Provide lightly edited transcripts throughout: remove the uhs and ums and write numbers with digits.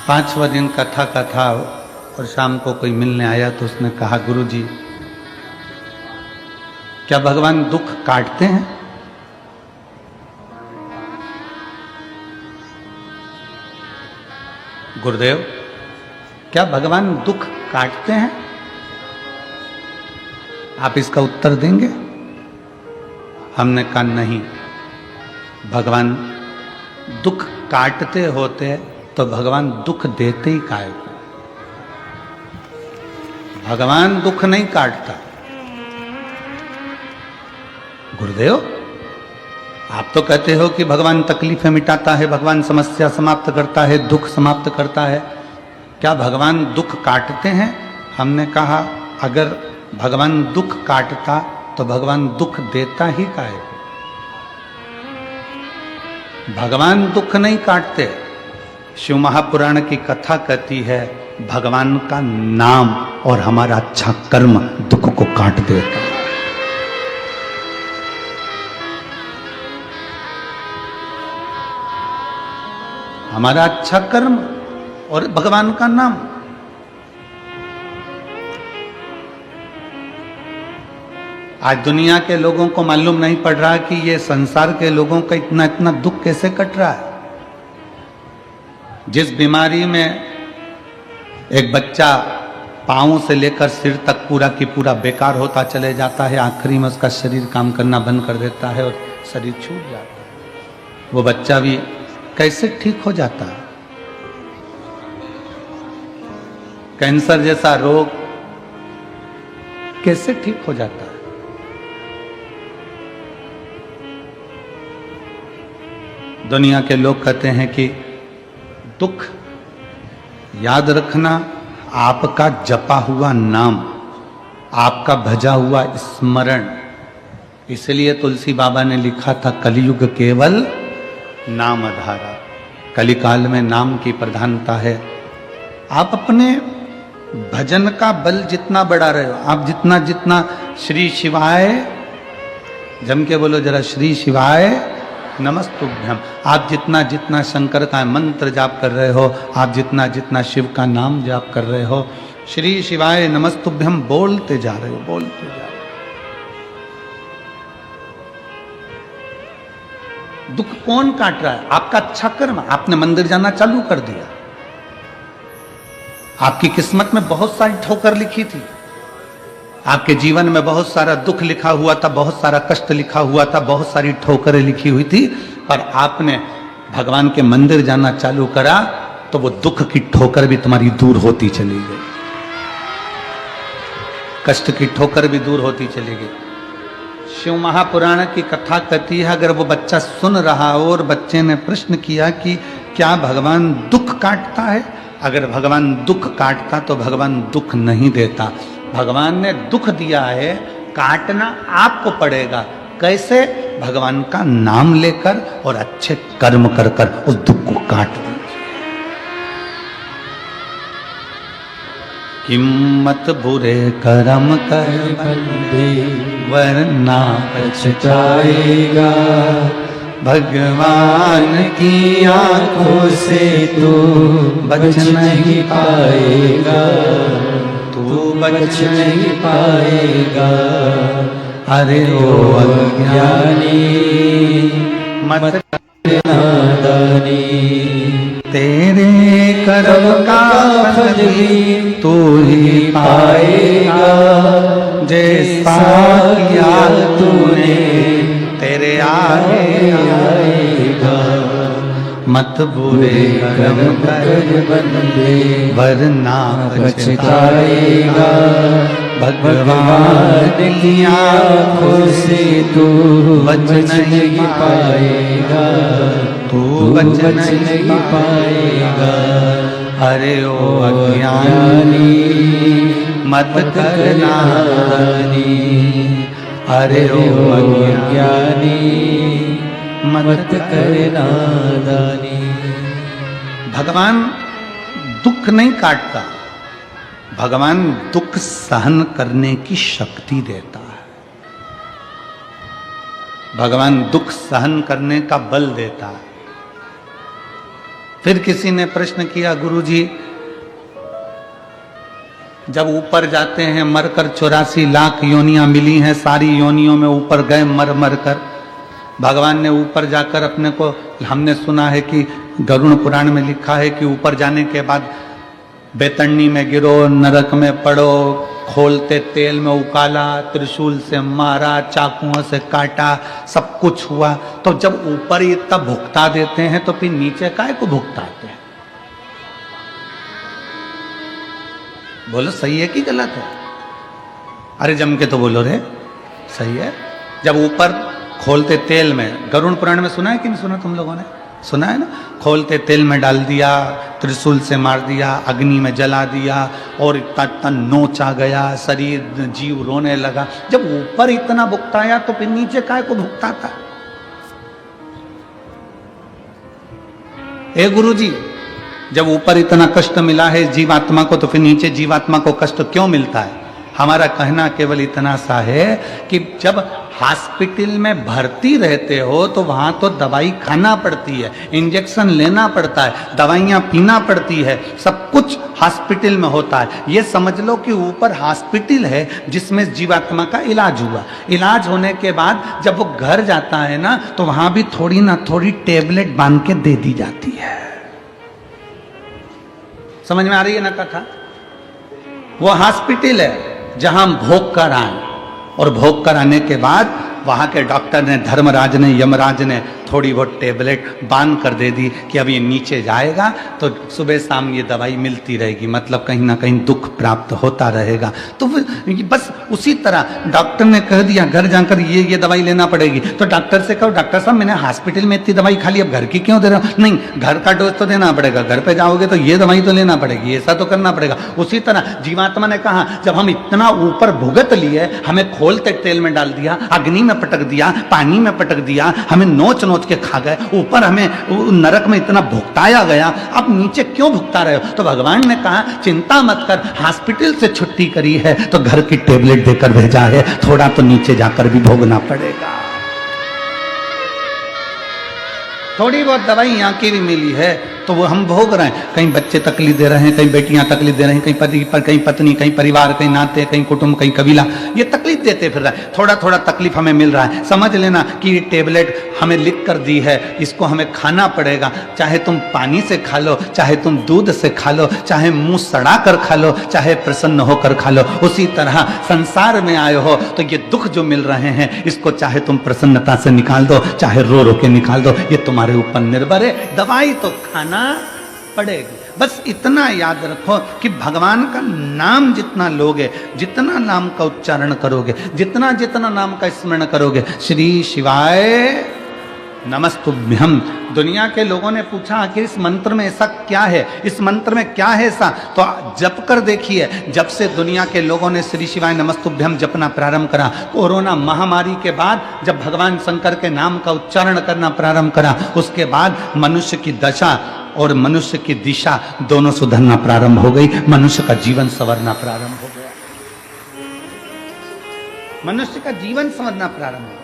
5वां दिन कथा का था और शाम को कोई मिलने आया तो उसने कहा, गुरुजी क्या भगवान दुख काटते हैं? गुरुदेव क्या भगवान दुख काटते हैं? आप इसका उत्तर देंगे? हमने कहा नहीं, भगवान दुख काटते होते तो भगवान दुख देते ही काहे को? भगवान दुख नहीं काटता। गुरुदेव आप तो कहते हो कि भगवान तकलीफें मिटाता है, भगवान समस्या समाप्त करता है, दुख समाप्त करता है, क्या भगवान दुख काटते हैं? हमने कहा अगर भगवान दुख काटता तो भगवान दुख देता ही काहे को? भगवान दुख नहीं काटते। शिव महापुराण की कथा कहती है भगवान का नाम और हमारा अच्छा कर्म दुख को काट देता है। हमारा अच्छा कर्म और भगवान का नाम। आज दुनिया के लोगों को मालूम नहीं पड़ रहा कि ये संसार के लोगों का इतना इतना दुख कैसे कट रहा है। जिस बीमारी में एक बच्चा पांव से लेकर सिर तक पूरा की पूरा बेकार होता चले जाता है, आखिरी में उसका शरीर काम करना बंद कर देता है और शरीर छूट जाता है, वो बच्चा भी कैसे ठीक हो जाता है। कैंसर जैसा रोग कैसे ठीक हो जाता है। दुनिया के लोग कहते हैं कि दुख याद रखना आपका जपा हुआ नाम, आपका भजा हुआ स्मरण। इसलिए तुलसी बाबा ने लिखा था कलयुग केवल नाम आधारा। कलिकाल में नाम की प्रधानता है। आप अपने भजन का बल जितना बढ़ा रहे हो, आप जितना जितना श्री शिवाय, जम के बोलो जरा, श्री शिवाय नमस्तुभ्यम, आप जितना जितना शंकर का मंत्र जाप कर रहे हो, आप जितना जितना शिव का नाम जाप कर रहे हो, श्री शिवाय नमस्तुभ्यम बोलते जा रहे हो, बोलते जा रहे हो। दुख कौन काट रहा है? आपका अच्छा कर्म। आपने मंदिर जाना चालू कर दिया, आपकी किस्मत में बहुत सारी ठोकर लिखी थी, आपके जीवन में बहुत सारा दुख लिखा हुआ था, बहुत सारा कष्ट लिखा हुआ था, बहुत सारी ठोकरें लिखी हुई थी, पर आपने भगवान के मंदिर जाना चालू करा तो वो दुख की ठोकर भी तुम्हारी दूर होती चली गई, कष्ट की ठोकर भी दूर होती चली गई। शिव महापुराण की कथा कहती है अगर वो बच्चा सुन रहा हो और बच्चे ने प्रश्न किया कि क्या भगवान दुख काटता है? अगर भगवान दुख काटता तो भगवान दुख नहीं देता। भगवान ने दुख दिया है, काटना आपको पड़ेगा। कैसे? भगवान का नाम लेकर और अच्छे कर्म कर कर उस दुख को काट दीजिए। किम्मत बुरे कर्म कर बंदे वरना पछताएगा, भगवान की आंखों से तू बच नहीं पाएगा, तू बच नहीं पाएगा। अरे ओ अज्ञानी मत नादानी, तेरे कर्म का फल भी तू ही पाएगा, जैसा किया तूने तेरे आगे आएगा। मत बुरे कर्म कर बंदे वरना पछताएगा, भगवान की आंखों से तू बच नहीं पाएगा, तू बच नहीं पाएगा। अरे ओ अज्ञानी मत कर नादानी, अरे ओ अज्ञानी मत कर नादानी। भगवान दुख नहीं काटता, भगवान दुख सहन करने की शक्ति देता है। भगवान दुख सहन करने का बल देता है। फिर किसी ने प्रश्न किया, गुरुजी जब ऊपर जाते हैं मरकर 84 लाख योनियां मिली हैं, सारी योनियों में ऊपर गए मर मर कर, भगवान ने ऊपर जाकर अपने को, हमने सुना है कि गरुड़ पुराण में लिखा है कि ऊपर जाने के बाद बेतरनी में गिरो, नरक में पड़ो, खोलते तेल में उकाला, त्रिशूल से मारा, चाकुओं से काटा, सब कुछ हुआ। तो जब ऊपर ही तब भुगता देते हैं तो फिर नीचे काहे को भुगताते हैं? बोलो सही है कि गलत है? अरे जम के तो बोलो रे, सही है। जब ऊपर खोलते तेल में, गरुड़ पुराण में सुना है कि नहीं सुना? तुम लोगों ने सुना है ना? खोलते तेल में डाल दिया, त्रिशूल से मार दिया, अग्नि में जला दिया और इतना नोच आ गया, शरीर जीव रोने लगा। जब ऊपर इतना भुगताया तो फिर नीचे काहे को भुगताता? हे गुरुजी, जब ऊपर इतना कष्ट मिला है जीवात्मा को तो फिर नीचे जीवात्मा को कष्ट क्यों मिलता है? हमारा कहना केवल इतना सा है कि जब हॉस्पिटल में भर्ती रहते हो तो वहां तो दवाई खाना पड़ती है, इंजेक्शन लेना पड़ता है, दवाइयां पीना पड़ती है, सब कुछ हॉस्पिटल में होता है। ये समझ लो कि ऊपर हॉस्पिटल है जिसमें जीवात्मा का इलाज हुआ। इलाज होने के बाद जब वो घर जाता है ना तो वहां भी थोड़ी ना थोड़ी टेबलेट बांध के दे दी जाती है। समझ में आ रही है ना कथा? वो हॉस्पिटल है जहां हम भोग कर आए, और भोग कर आने के बाद वहां के डॉक्टर ने, धर्मराज ने, यमराज ने थोड़ी बहुत टेबलेट बांध कर दे दी कि अब ये नीचे जाएगा तो सुबह शाम ये दवाई मिलती रहेगी, मतलब कहीं ना कहीं दुख प्राप्त होता रहेगा। तो बस उसी तरह डॉक्टर ने कह दिया घर जाकर ये दवाई लेना पड़ेगी, तो डॉक्टर से कहो डॉक्टर साहब मैंने हॉस्पिटल में इतनी दवाई खा ली, अब घर की क्यों दे रहे हो? नहीं, घर का डोज तो देना पड़ेगा, घर पे जाओगे तो ये दवाई तो लेना पड़ेगी, ऐसा तो करना पड़ेगा। उसी तरह जीवात्मा ने कहा जब हम इतना ऊपर भुगत लिए, हमें खोलते तेल में डाल दिया, अग्नि में पटक दिया, पानी में पटक दिया, हमें नोच नोच के खा गए, ऊपर हमें नरक में इतना भुगताया गया, अब नीचे क्यों भुगता रहे हो? तो भगवान ने कहा चिंता मत कर, हॉस्पिटल से छुट्टी करी है तो घर की टेबलेट देकर भेजा है, थोड़ा तो नीचे जाकर भी भोगना पड़ेगा। थोड़ी बहुत दवाई यहाँ की भी मिली है तो वो हम भोग रहे हैं। कहीं बच्चे तकलीफ दे रहे हैं, कहीं बेटियां तकलीफ दे रही हैं, कहीं पति पर, कहीं पत्नी, कहीं परिवार, कहीं नाते, कहीं कुटुंब, कहीं कबीला, ये तकलीफ देते फिर रहा है। थोड़ा थोड़ा तकलीफ हमें मिल रहा है, समझ लेना कि ये टेबलेट हमें लिख कर दी है, इसको हमें खाना पड़ेगा। चाहे तुम पानी से खा लो, चाहे तुम दूध से खा लो, चाहे मुंह सड़ा कर खा लो, चाहे प्रसन्न होकर खा लो। उसी तरह संसार में आए हो तो ये दुख जो मिल रहे हैं इसको चाहे तुम प्रसन्नता से निकाल दो, चाहे रो रो के निकाल दो, ये तुम्हारे ऊपर निर्भर है। दवाई तो खाना पड़ेगी। बस इतना याद रखो कि भगवान का नाम जितना लोगे, जितना नाम का उच्चारण करोगे, जितना जितना नाम का स्मरण करोगे, श्री शिवाय नमस्तुभ्यम। दुनिया के लोगों ने पूछा आखिर इस मंत्र में ऐसा क्या है, इस मंत्र में क्या है ऐसा? तो जप कर देखिए। जब से दुनिया के लोगों ने श्री शिवाय नमस्तुभ्यम जपना प्रारंभ करा, कोरोना महामारी के बाद जब भगवान शंकर के नाम का उच्चारण करना प्रारंभ करा, उसके बाद मनुष्य की दशा और मनुष्य की दिशा दोनों सुधरना प्रारंभ हो गई, मनुष्य का जीवन संवरना प्रारंभ हो गया, मनुष्य का जीवन संवरना प्रारंभ हो गया।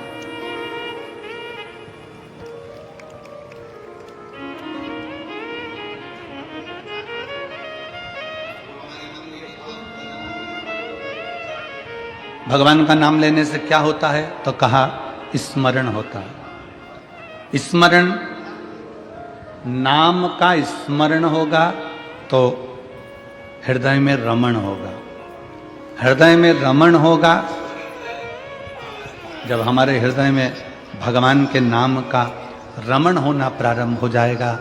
भगवान का नाम लेने से क्या होता है? तो कहा स्मरण होता है। स्मरण, नाम का स्मरण होगा तो हृदय में रमण होगा। हृदय में रमण होगा जब हमारे हृदय में भगवान के नाम का रमण होना प्रारंभ हो जाएगा।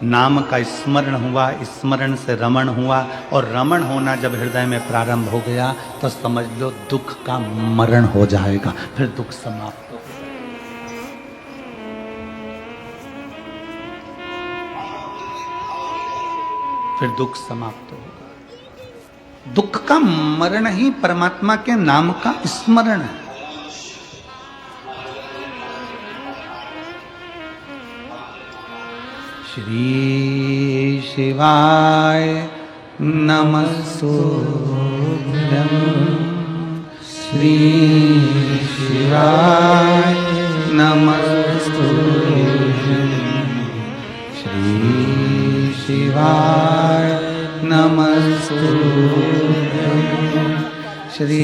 नाम का स्मरण हुआ, स्मरण से रमण हुआ, और रमण होना जब हृदय में प्रारंभ हो गया तो समझ लो दुख का मरण हो जाएगा, फिर दुख समाप्त हो जाएगा। फिर दुख समाप्त होगा। दुख का मरण ही परमात्मा के नाम का स्मरण है। श्री शिवाय नमस्तुभ्यं, श्री शिवाय नमस्तुभ्यं, श्री शिवाय नमस्तुभ्यं श्री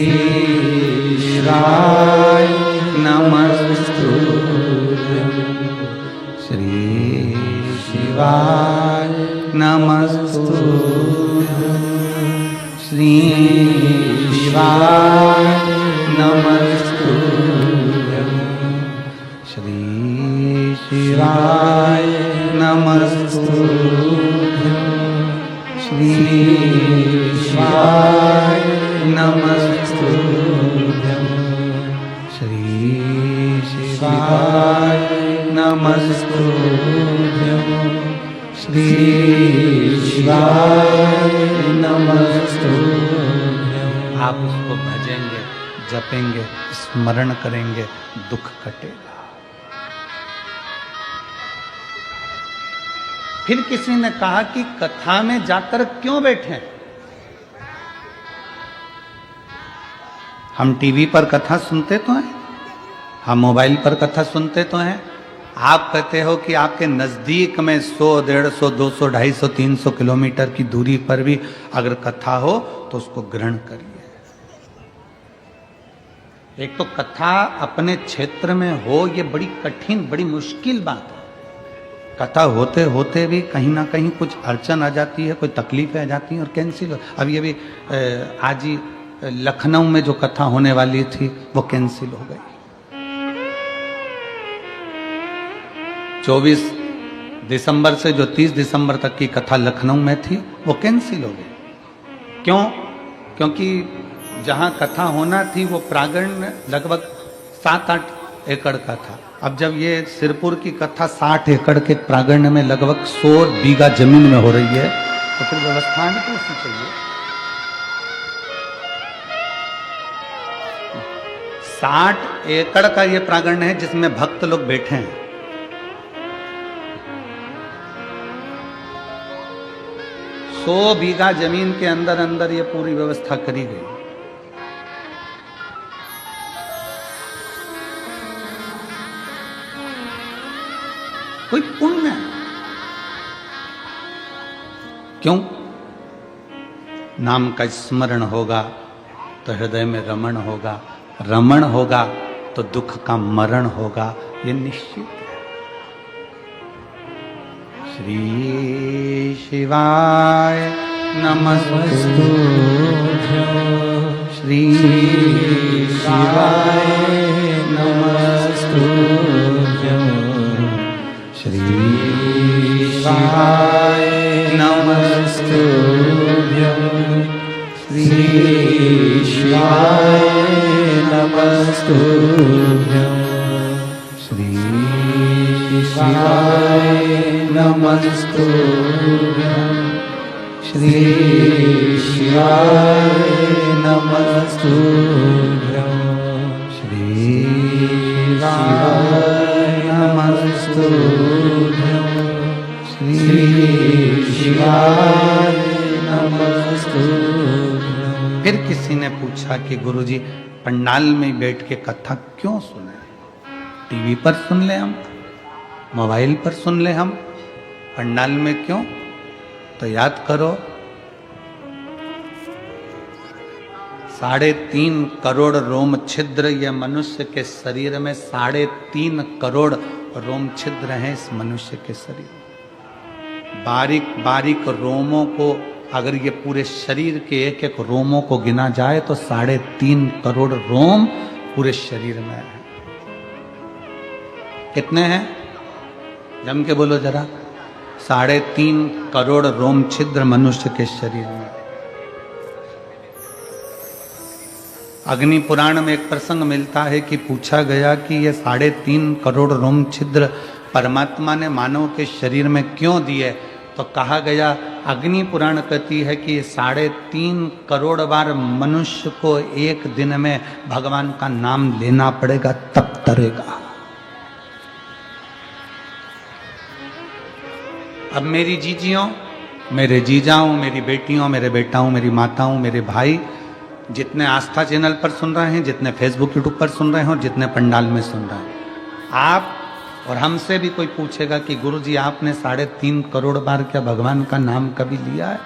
शिवाय नमस्तुभ्यं श्री शिवाय नमस्तुभ्यं श्री शिवाय नमस्तुभ्यं श्री शिवाय नमस्तुभ्यं श्री शिवाय नमस्तुभ्यं श्री शिवाय नमस्तुभ्यं श्री शिवाय नमस्तुभ्यं। आप उसको भजेंगे, जपेंगे, स्मरण करेंगे, दुख कटेगा। फिर किसी ने कहा कि कथा में जाकर क्यों बैठे? हम टीवी पर कथा सुनते तो हैं, हम मोबाइल पर कथा सुनते तो हैं। आप कहते हो कि आपके नजदीक में 100, 150, 200, 250, 300 किलोमीटर की दूरी पर भी अगर कथा हो तो उसको ग्रहण करिए। एक तो कथा अपने क्षेत्र में हो, ये बड़ी कठिन, बड़ी मुश्किल बात है। कथा होते होते भी कहीं ना कहीं कुछ अड़चन आ जाती है, कोई तकलीफें आ जाती हैं और कैंसिल हो। अब ये भी आज ही लखनऊ में जो कथा होने वाली थी वो कैंसिल हो गई। 24 दिसंबर से जो 30 दिसंबर तक की कथा लखनऊ में थी वो कैंसिल हो गई। क्यों? क्योंकि जहां कथा होना थी वो प्रांगण लगभग 7-8 एकड़ का था। अब जब ये सिरपुर की कथा 60 एकड़ के प्रांगण में लगभग 100 बीघा जमीन में हो रही है, तो फिर व्यवस्था भी कैसी चाहिए? 60 एकड़ का ये प्रांगण है जिसमें भक्त लोग बैठे हैं। सौ बीघा जमीन के अंदर अंदर ये पूरी व्यवस्था करी गई। कोई पुण्य है। क्यों? नाम का स्मरण होगा तो हृदय में रमण होगा, रमण होगा तो दुख का मरण होगा, ये निश्चित है। श्री शिवाय नमस्तुभ्यं श्री शिवाय नमस्तुभ्यं श्री शिवाय नमस्तुभ्यं श्री शिवाय नमस्तुभ्यं श्री शिवाय नमस्तुभ्यं श्री शिवाय नमस्तुभ्यं श्री शिवाय नमस्तुभ्यं श्री शिवाय नमस्तुभ्यं। फिर किसी ने पूछा कि गुरुजी पंडाल में बैठ के कथा क्यों सुने? टीवी पर सुन ले हम, मोबाइल पर सुन ले हम, पंडाल में क्यों? तो याद करो 3.5 करोड़ रोम छिद्र ये मनुष्य के शरीर में 3.5 करोड़ रोम छिद्र हैं इस मनुष्य के शरीर में। बारीक बारीक रोमों को अगर ये पूरे शरीर के एक एक रोमों को गिना जाए तो 3.5 करोड़ रोम पूरे शरीर में है। कितने हैं? जम के बोलो जरा। 3.5 करोड़ रोम छिद्र मनुष्य के शरीर में। अग्नि पुराण में एक प्रसंग मिलता है कि पूछा गया कि ये 3.5 करोड़ रोम छिद्र परमात्मा ने मानव के शरीर में क्यों दिए? तो कहा गया, अग्नि पुराण कहती है कि 3.5 करोड़ बार मनुष्य को एक दिन में भगवान का नाम लेना पड़ेगा तब तरेगा। अब मेरी जीजियों, मेरे जीजाओं, मेरी बेटियों, मेरे बेटाओं, मेरी माताओं, मेरे भाई, जितने आस्था चैनल पर सुन रहे हैं, जितने फेसबुक यूट्यूब पर सुन रहे हैं और जितने पंडाल में सुन रहे हैं, आप और हमसे भी कोई पूछेगा कि गुरुजी आपने 3.5 करोड़ बार क्या भगवान का नाम कभी लिया है?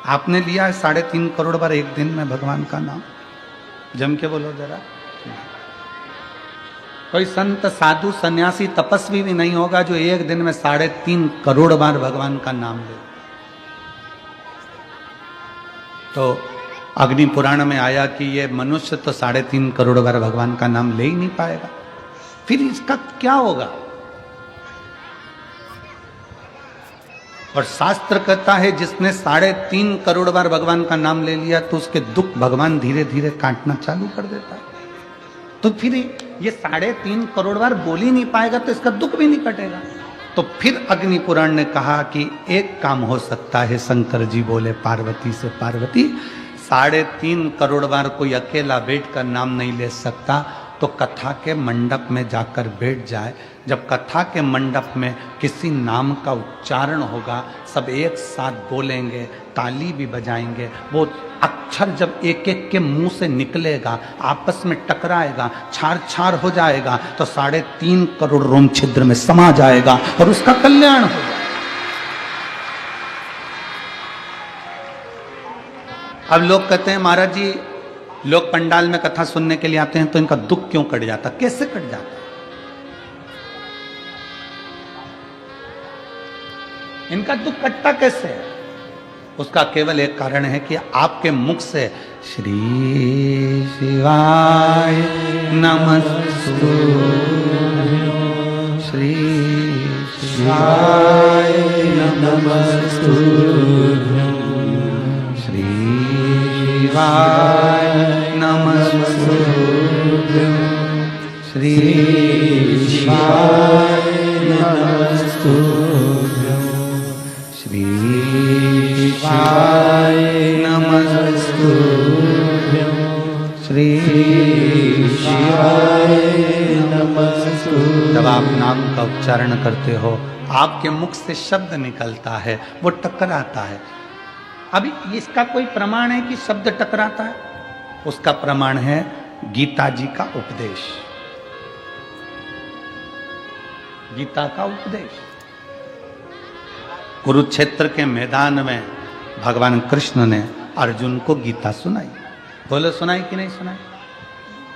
आपने लिया है 3.5 करोड़ बार एक दिन में भगवान का नाम? जम के बोलो जरा। कोई संत साधु सन्यासी तपस्वी भी नहीं होगा जो एक दिन में 3.5 करोड़ बार भगवान का नाम ले। तो अग्नि पुराण में आया कि ये मनुष्य तो 3.5 करोड़ बार भगवान का नाम ले ही नहीं पाएगा, फिर इसका क्या होगा? और शास्त्र कहता है जिसने 3.5 करोड़ बार भगवान का नाम ले लिया तो उसके दुख भगवान धीरे धीरे काटना चालू कर देता है। तो फिर ये 3.5 करोड़ बार बोल ही नहीं पाएगा तो इसका दुख भी नहीं कटेगा। तो फिर अग्नि पुराण ने कहा कि एक काम हो सकता है। शंकर जी बोले पार्वती से, पार्वती 3.5 करोड़ बार कोई अकेला बैठ कर नाम नहीं ले सकता, तो कथा के मंडप में जाकर बैठ जाए। जब कथा के मंडप में किसी नाम का उच्चारण होगा, सब एक साथ बोलेंगे, ताली भी बजाएंगे, वो अक्षर जब एक एक के मुंह से निकलेगा, आपस में टकराएगा, छार छार हो जाएगा, तो 3.5 करोड़ रोम छिद्र में समा जाएगा और उसका कल्याण होगा। अब लोग कहते हैं महाराज जी लोग पंडाल में कथा सुनने के लिए आते हैं तो इनका दुख क्यों कट जाता? कैसे कट जाता? इनका दुख कटता कैसे है? उसका केवल एक कारण है कि आपके मुख से श्री शिवाय नमस्तु, श्री शिवाय नमस्तु, श्री शिवाय नमस्तु, श्री शिवाय नमस्तु, श्री शिवाय नमस्तु, श्री शिवाय नमस्तु। जब आप नाम का उच्चारण करते हो, आपके मुख से शब्द निकलता है, वो टकराता है। अभी इसका कोई प्रमाण है कि शब्द टकराता है? उसका प्रमाण है गीता जी का उपदेश। गीता का उपदेश कुरुक्षेत्र के मैदान में भगवान कृष्ण ने अर्जुन को गीता सुनाई। बोले सुनाई कि नहीं सुनाई?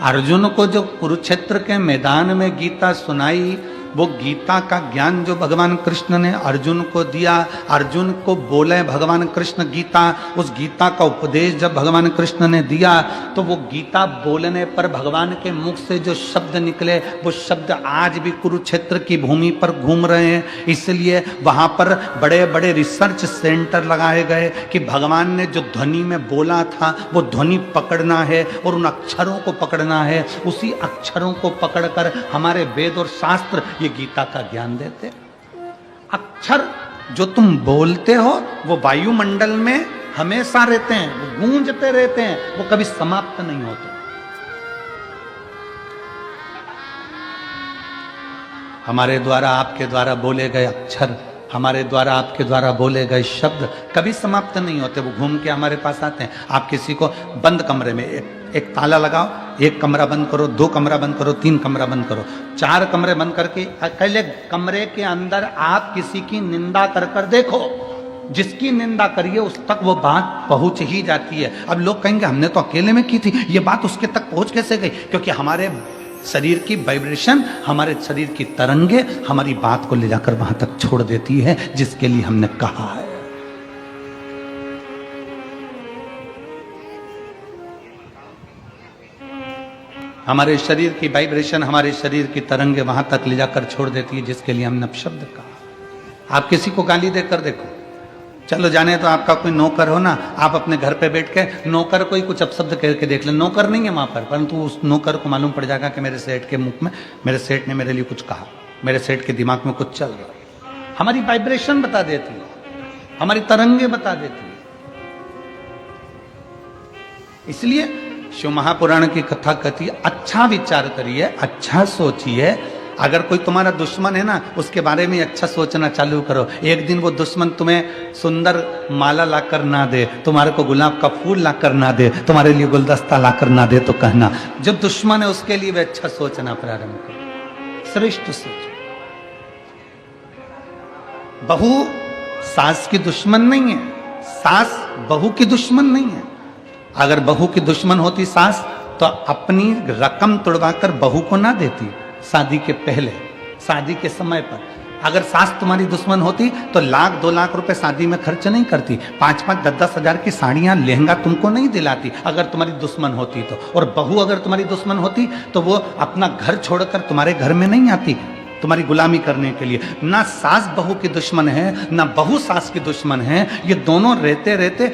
अर्जुन को जो कुरुक्षेत्र के मैदान में गीता सुनाई, वो गीता का ज्ञान जो भगवान कृष्ण ने अर्जुन को दिया, अर्जुन को बोले भगवान कृष्ण गीता, उस गीता का उपदेश जब भगवान कृष्ण ने दिया तो वो गीता बोलने पर भगवान के मुख से जो शब्द निकले, वो शब्द आज भी कुरुक्षेत्र की भूमि पर घूम रहे हैं। इसलिए वहाँ पर बड़े बड़े रिसर्च सेंटर लगाए गए कि भगवान ने जो ध्वनि में बोला था वो ध्वनि पकड़ना है और उन अक्षरों को पकड़ना है। उसी अक्षरों को पकड़कर हमारे वेद और शास्त्र ये गीता का ज्ञान देते। अक्षर जो तुम बोलते हो वो वायुमंडल में हमेशा रहते हैं, वो गूंजते रहते हैं, वो कभी समाप्त नहीं होते। हमारे द्वारा आपके द्वारा बोले गए अक्षर, हमारे द्वारा आपके द्वारा बोले गए शब्द कभी समाप्त नहीं होते, वो घूम के हमारे पास आते हैं। आप किसी को बंद कमरे में एक ताला लगाओ, एक कमरा बंद करो, 2 कमरा बंद करो, 3 कमरा बंद करो, 4 कमरे बंद करके अकेले कमरे के अंदर आप किसी की निंदा कर कर देखो, जिसकी निंदा करिए उस तक वो बात पहुंच ही जाती है। अब लोग कहेंगे हमने तो अकेले में की थी, ये बात उसके तक पहुंच कैसे गई? क्योंकि हमारे शरीर की वाइब्रेशन, हमारे शरीर की तरंगे हमारी बात को ले जाकर वहां तक छोड़ देती है जिसके लिए हमने कहा है। हमारे शरीर की वाइब्रेशन, हमारे शरीर की तरंगे वहां तक ले जाकर छोड़ देती है जिसके लिए हमने शब्द कहा। आप किसी को गाली देकर देखो, चलो जाने तो आपका कोई नौकर हो ना, आप अपने घर पे बैठ के नौकर को ही कुछ अपशब्द कह के देख ले, नौकर नहीं है वहां पर, परंतु उस नौकर को मालूम पड़ जाएगा कि मेरे सेठ के मुख में, मेरे सेठ ने मेरे लिए कुछ कहा, मेरे सेठ के दिमाग में कुछ चल रहा है। हमारी वाइब्रेशन बता देती है, हमारी तरंगे बता देती है। इसलिए शिव महापुराण की कथा कहती है अच्छा विचार करिए, अच्छा सोचिए। अगर कोई तुम्हारा दुश्मन है ना, उसके बारे में अच्छा सोचना चालू करो। एक दिन वो दुश्मन तुम्हें सुंदर माला लाकर ना दे, तुम्हारे को गुलाब का फूल लाकर ना दे, तुम्हारे लिए गुलदस्ता लाकर ना दे, तो कहना जो दुश्मन है उसके लिए भी अच्छा सोचना प्रारंभ करो। श्रेष्ठ सोचो। बहू सास की दुश्मन नहीं है, सास बहू की दुश्मन नहीं है। अगर बहू की दुश्मन होती सास तो अपनी रकम तुड़वाकर बहू को ना देती शादी के पहले, शादी के समय पर। अगर सास तुम्हारी दुश्मन होती तो 1-2 लाख रुपए शादी में खर्च नहीं करती, 5-5, 10-10 हजार की साड़ियां लहंगा तुमको नहीं दिलाती अगर तुम्हारी दुश्मन होती तो। और बहू अगर तुम्हारी दुश्मन होती तो वो अपना घर छोड़कर तुम्हारे घर में नहीं आती तुम्हारी गुलामी करने के लिए। ना सास बहू की दुश्मन है, ना बहू सास की दुश्मन है। ये दोनों रहते रहते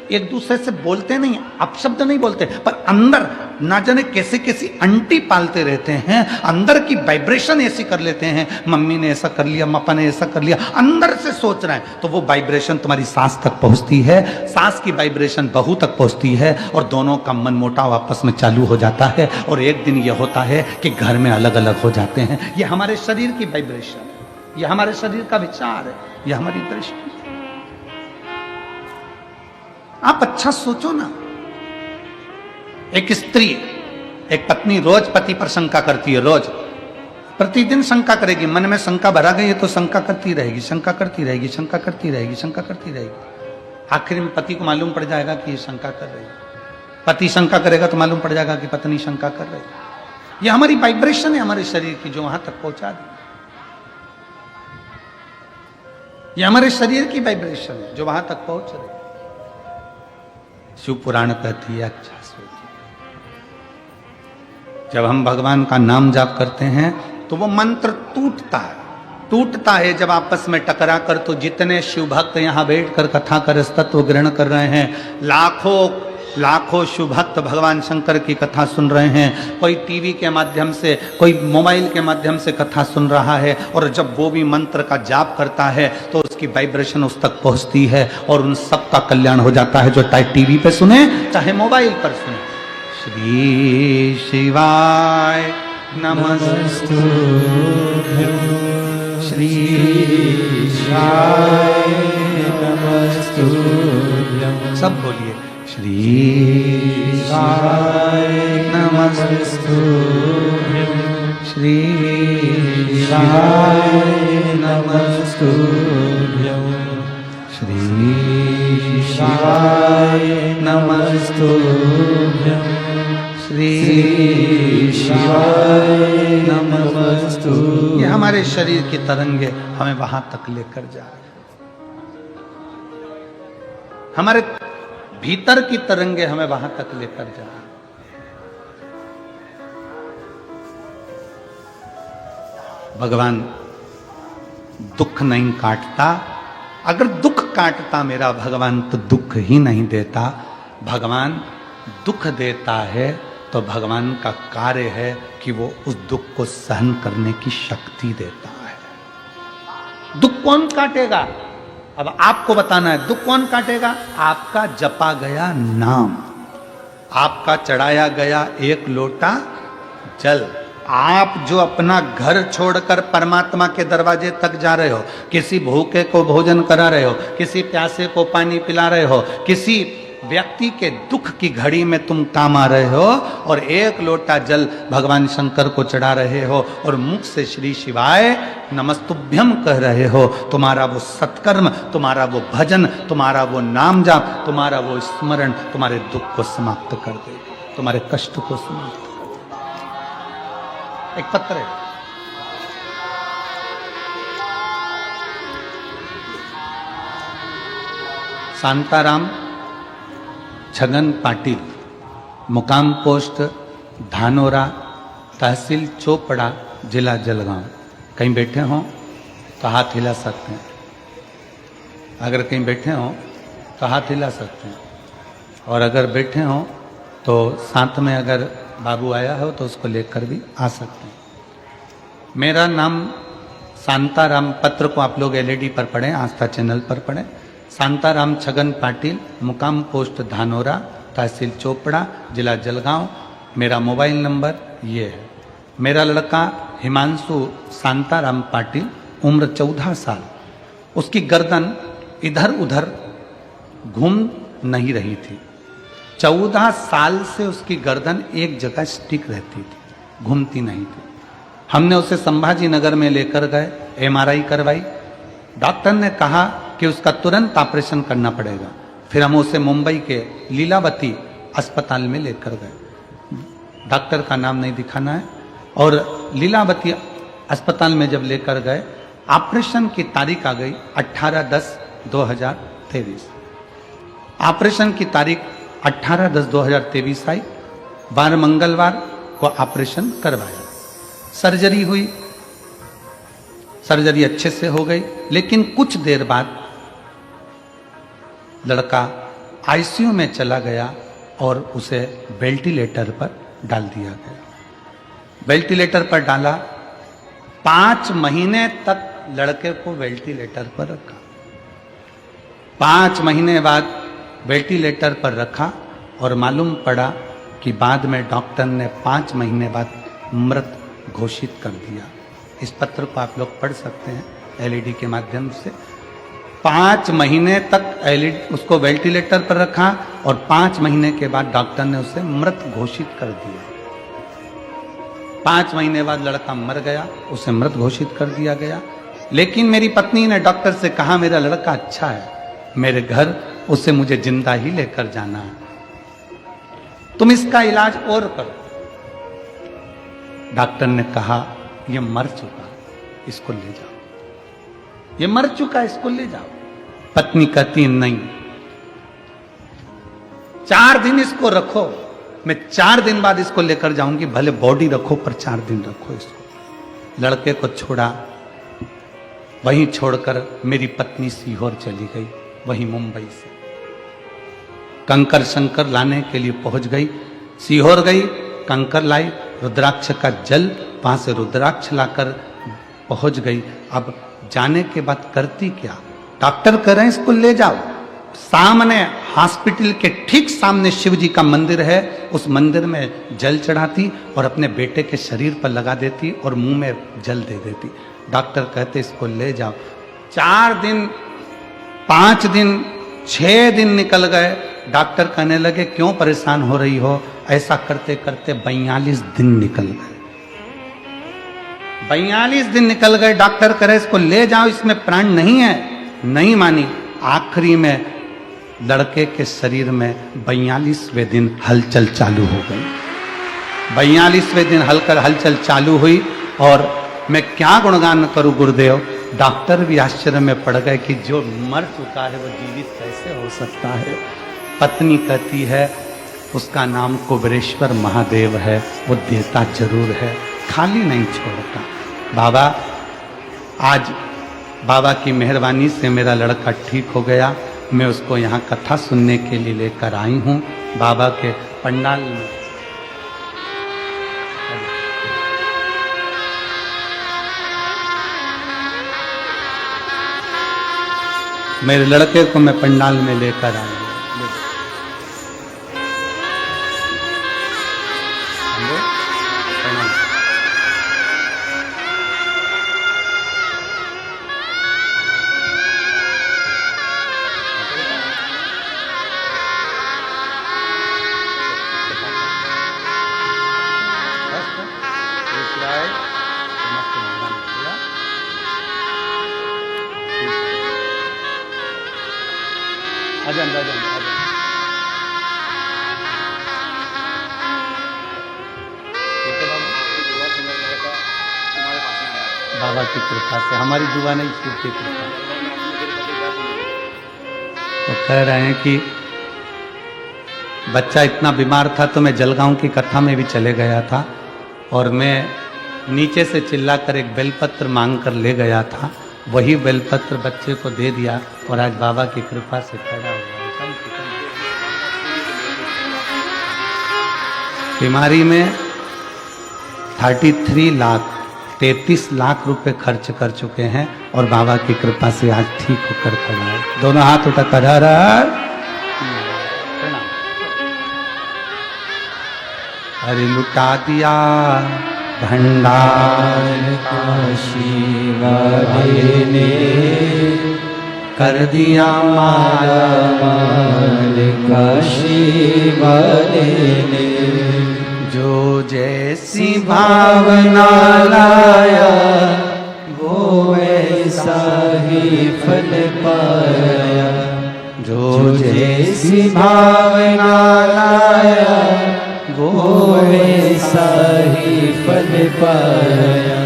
एक दूसरे से बोलते नहीं, अपशब्द नहीं बोलते, पर अंदर ना जाने कैसे कैसी अंटी पालते रहते हैं, अंदर की वाइब्रेशन ऐसी कर लेते हैं। मम्मी ने ऐसा कर लिया, पापा ने ऐसा कर लिया, अंदर से सोच रहे हैं तो वो वाइब्रेशन तुम्हारी सास तक पहुंचती है, सास की वाइब्रेशन बहू तक पहुंचती है और दोनों का मनमुटाव आपस में चालू हो जाता है। और एक दिन ये होता है कि घर में अलग अलग हो जाते हैं। ये हमारे शरीर की वाइब्रेशन है, ये हमारे शरीर का विचार है, ये हमारी दृष्टि। आप अच्छा सोचो ना। एक स्त्री, एक पत्नी रोज पति पर शंका करती है, रोज प्रतिदिन शंका करेगी। मन में शंका भरा गई है तो शंका करती रहेगी, शंका करती रहेगी, शंका करती रहेगी, शंका करती रहेगी। आखिर में पति को मालूम पड़ जाएगा कि ये शंका कर रही है। पति शंका करेगा तो मालूम पड़ जाएगा कि पत्नी शंका कर रही है। ये हमारी वाइब्रेशन है हमारे शरीर की जो वहां तक पहुंचा दी। ये हमारे शरीर की वाइब्रेशन है जो वहां तक पहुंच रही है। शिव पुराण कहती है अच्छा सोचिए, जब हम भगवान का नाम जाप करते हैं तो वो मंत्र टूटता है जब आपस में टकरा कर। तो जितने शिव भक्त यहाँ बैठकर कथा कर तत्व ग्रहण कर रहे हैं, लाखों शिव भक्त भगवान शंकर की कथा सुन रहे हैं। कोई टीवी के माध्यम से, कोई मोबाइल के माध्यम से कथा सुन रहा है, और जब वो भी मंत्र का जाप करता है तो उसकी वाइब्रेशन उस तक पहुंचती है और उन सब का कल्याण हो जाता है, जो चाहे टीवी पे सुने चाहे मोबाइल पर सुने। श्री शिवाय नमस्तु, श्री शिवाय नमस्तु, सब बोलिए श्री शिवाय नमस्तु, श्री शिवाय नमस्तु, श्री शिवाय नमस्तु, श्री शिवाय नमस्तु। ये हमारे शरीर की तरंगे हमें वहां तक लेकर जा रही है। हमारे भीतर की तरंगे हमें वहां तक लेकर जा रही है। भगवान दुख नहीं काटता। अगर दुख काटता मेरा भगवान तो दुख ही नहीं देता। भगवान दुख देता है तो भगवान का कार्य है कि वो उस दुख को सहन करने की शक्ति देता है। दुख कौन काटेगा? अब आपको बताना है दुख कौन काटेगा। आपका जपा गया नाम, आपका चढ़ाया गया एक लोटा जल। आप जो अपना घर छोड़कर परमात्मा के दरवाजे तक जा रहे हो, किसी भूखे को भोजन करा रहे हो, किसी प्यासे को पानी पिला रहे हो, किसी व्यक्ति के दुख की घड़ी में तुम काम आ रहे हो और एक लोटा जल भगवान शंकर को चढ़ा रहे हो और मुख से श्री शिवाय नमस्तुभ्यम कह रहे हो, तुम्हारा वो सत्कर्म, तुम्हारा वो भजन, तुम्हारा वो नाम जाप, तुम्हारा वो स्मरण तुम्हारे दुख को समाप्त कर देगा, तुम्हारे कष्ट को समाप्त कर देगा। एक पत्र है, शांताराम छगन पाटिल, मुकाम पोस्ट धानोरा, तहसील चोपड़ा, जिला जलगांव। कहीं बैठे हों तो हाथ हिला सकते हैं। अगर कहीं बैठे हों तो हाथ हिला सकते हैं, और अगर बैठे हों तो साथ में अगर बाबू आया हो तो उसको लेकर भी आ सकते हैं। मेरा नाम शांताराम, पत्र को आप लोग एलईडी पर पढ़ें, आस्था चैनल पर पढ़ें। शांताराम छगन पाटिल, मुकाम पोस्ट धानोरा, तहसील चोपड़ा, जिला जलगांव। मेरा मोबाइल नंबर ये है। मेरा लड़का हिमांशु शांताराम पाटिल, उम्र 14 साल। उसकी गर्दन इधर उधर घूम नहीं रही थी। 14 साल से उसकी गर्दन एक जगह स्टिक रहती थी, घूमती नहीं थी। हमने उसे संभाजी नगर में लेकर गए, एमआरआई करवाई। डॉक्टर ने कहा कि उसका तुरंत ऑपरेशन करना पड़ेगा। फिर हम उसे मुंबई के लीलावती अस्पताल में लेकर गए, डॉक्टर का नाम नहीं दिखाना है। और लीलावती अस्पताल में जब लेकर गए, ऑपरेशन की तारीख आ गई 18/10/2023। ऑपरेशन की तारीख 18/10/2023 आई। 12 मंगलवार को ऑपरेशन करवाया, सर्जरी हुई, सर्जरी अच्छे से हो गई। लेकिन कुछ देर बाद लड़का आईसीयू में चला गया और उसे वेंटिलेटर पर डाल दिया गया। वेंटिलेटर पर डाला, 5 महीने तक लड़के को वेंटिलेटर पर रखा। 5 महीने बाद वेंटिलेटर पर रखा और मालूम पड़ा कि बाद में डॉक्टर ने 5 महीने बाद मृत घोषित कर दिया। इस पत्र को आप लोग पढ़ सकते हैं एलईडी के माध्यम से। 5 महीने तक उसको वेंटिलेटर पर रखा और 5 महीने के बाद डॉक्टर ने उसे मृत घोषित कर दिया। 5 महीने बाद लड़का मर गया, उसे मृत घोषित कर दिया गया। लेकिन मेरी पत्नी ने डॉक्टर से कहा मेरा लड़का अच्छा है, मेरे घर उसे मुझे जिंदा ही लेकर जाना है, तुम इसका इलाज और करो। डॉक्टर ने कहा यह मर चुका, इसको ले जाओ, ये मर चुका, इसको ले जाओ। पत्नी कहती नहीं, 4 दिन इसको रखो, मैं 4 दिन बाद इसको लेकर जाऊंगी, भले बॉडी रखो पर 4 दिन रखो इसको। लड़के को छोड़ा, वहीं छोड़कर मेरी पत्नी सीहोर चली गई, वहीं मुंबई से कंकर शंकर लाने के लिए पहुंच गई। सीहोर गई, कंकर लाई, रुद्राक्ष का जल, वहां से रुद्राक्ष लाकर पहुंच गई। अब जाने के बाद करती क्या, डॉक्टर कह रहे हैं इसको ले जाओ। सामने हॉस्पिटल के ठीक सामने शिव जी का मंदिर है, उस मंदिर में जल चढ़ाती और अपने बेटे के शरीर पर लगा देती और मुंह में जल दे देती। डॉक्टर कहते इसको ले जाओ। 4 दिन, 5 दिन, 6 दिन निकल गए। डॉक्टर कहने लगे क्यों परेशान हो रही हो, ऐसा करते करते 42 दिन निकल गए। 42 दिन निकल गए। डॉक्टर कह रहे इसको ले जाओ, इसमें प्राण नहीं है, नहीं मानी। आखिरी में लड़के के शरीर में 42वें दिन हलचल चालू हो गई। 42वें दिन हलचल चालू हुई और मैं क्या गुणगान करूं गुरुदेव। डॉक्टर भी आश्चर्य में पड़ गए कि जो मर चुका है वो जीवित कैसे हो सकता है। पत्नी कहती है उसका नाम कुबेरेश्वर महादेव है, वो देता जरूर है, खाली नहीं छोड़ता। बाबा, आज बाबा की मेहरबानी से मेरा लड़का ठीक हो गया। मैं उसको यहाँ कथा सुनने के लिए लेकर आई हूँ बाबा के पंडाल में। मेरे लड़के को मैं पंडाल में लेकर आई हूँ। बाबा की कृपा से, हमारी दुआ नहीं, शिव की कृपा। तो कह रहे हैं कि बच्चा इतना बीमार था तो मैं जलगांव की कथा में भी चले गया था और मैं नीचे से चिल्लाकर एक बेलपत्र मांग कर ले गया था। वही बेलपत्र बच्चे को दे दिया और आज बाबा की कृपा से खड़ा हुआ। बीमारी में 33 लाख रुपए खर्च कर चुके हैं और बाबा की कृपा से आज ठीक होकर खड़ा है। दोनों हाथ उठाकर हर हर हरि लुटा दिया भंडार शिव ने कर दिया माल का शिव ने जो जैसी भावना लाया वो ऐसा ही फल पाया। जो जैसी भावना लाया वो ऐसा ही फल पाया।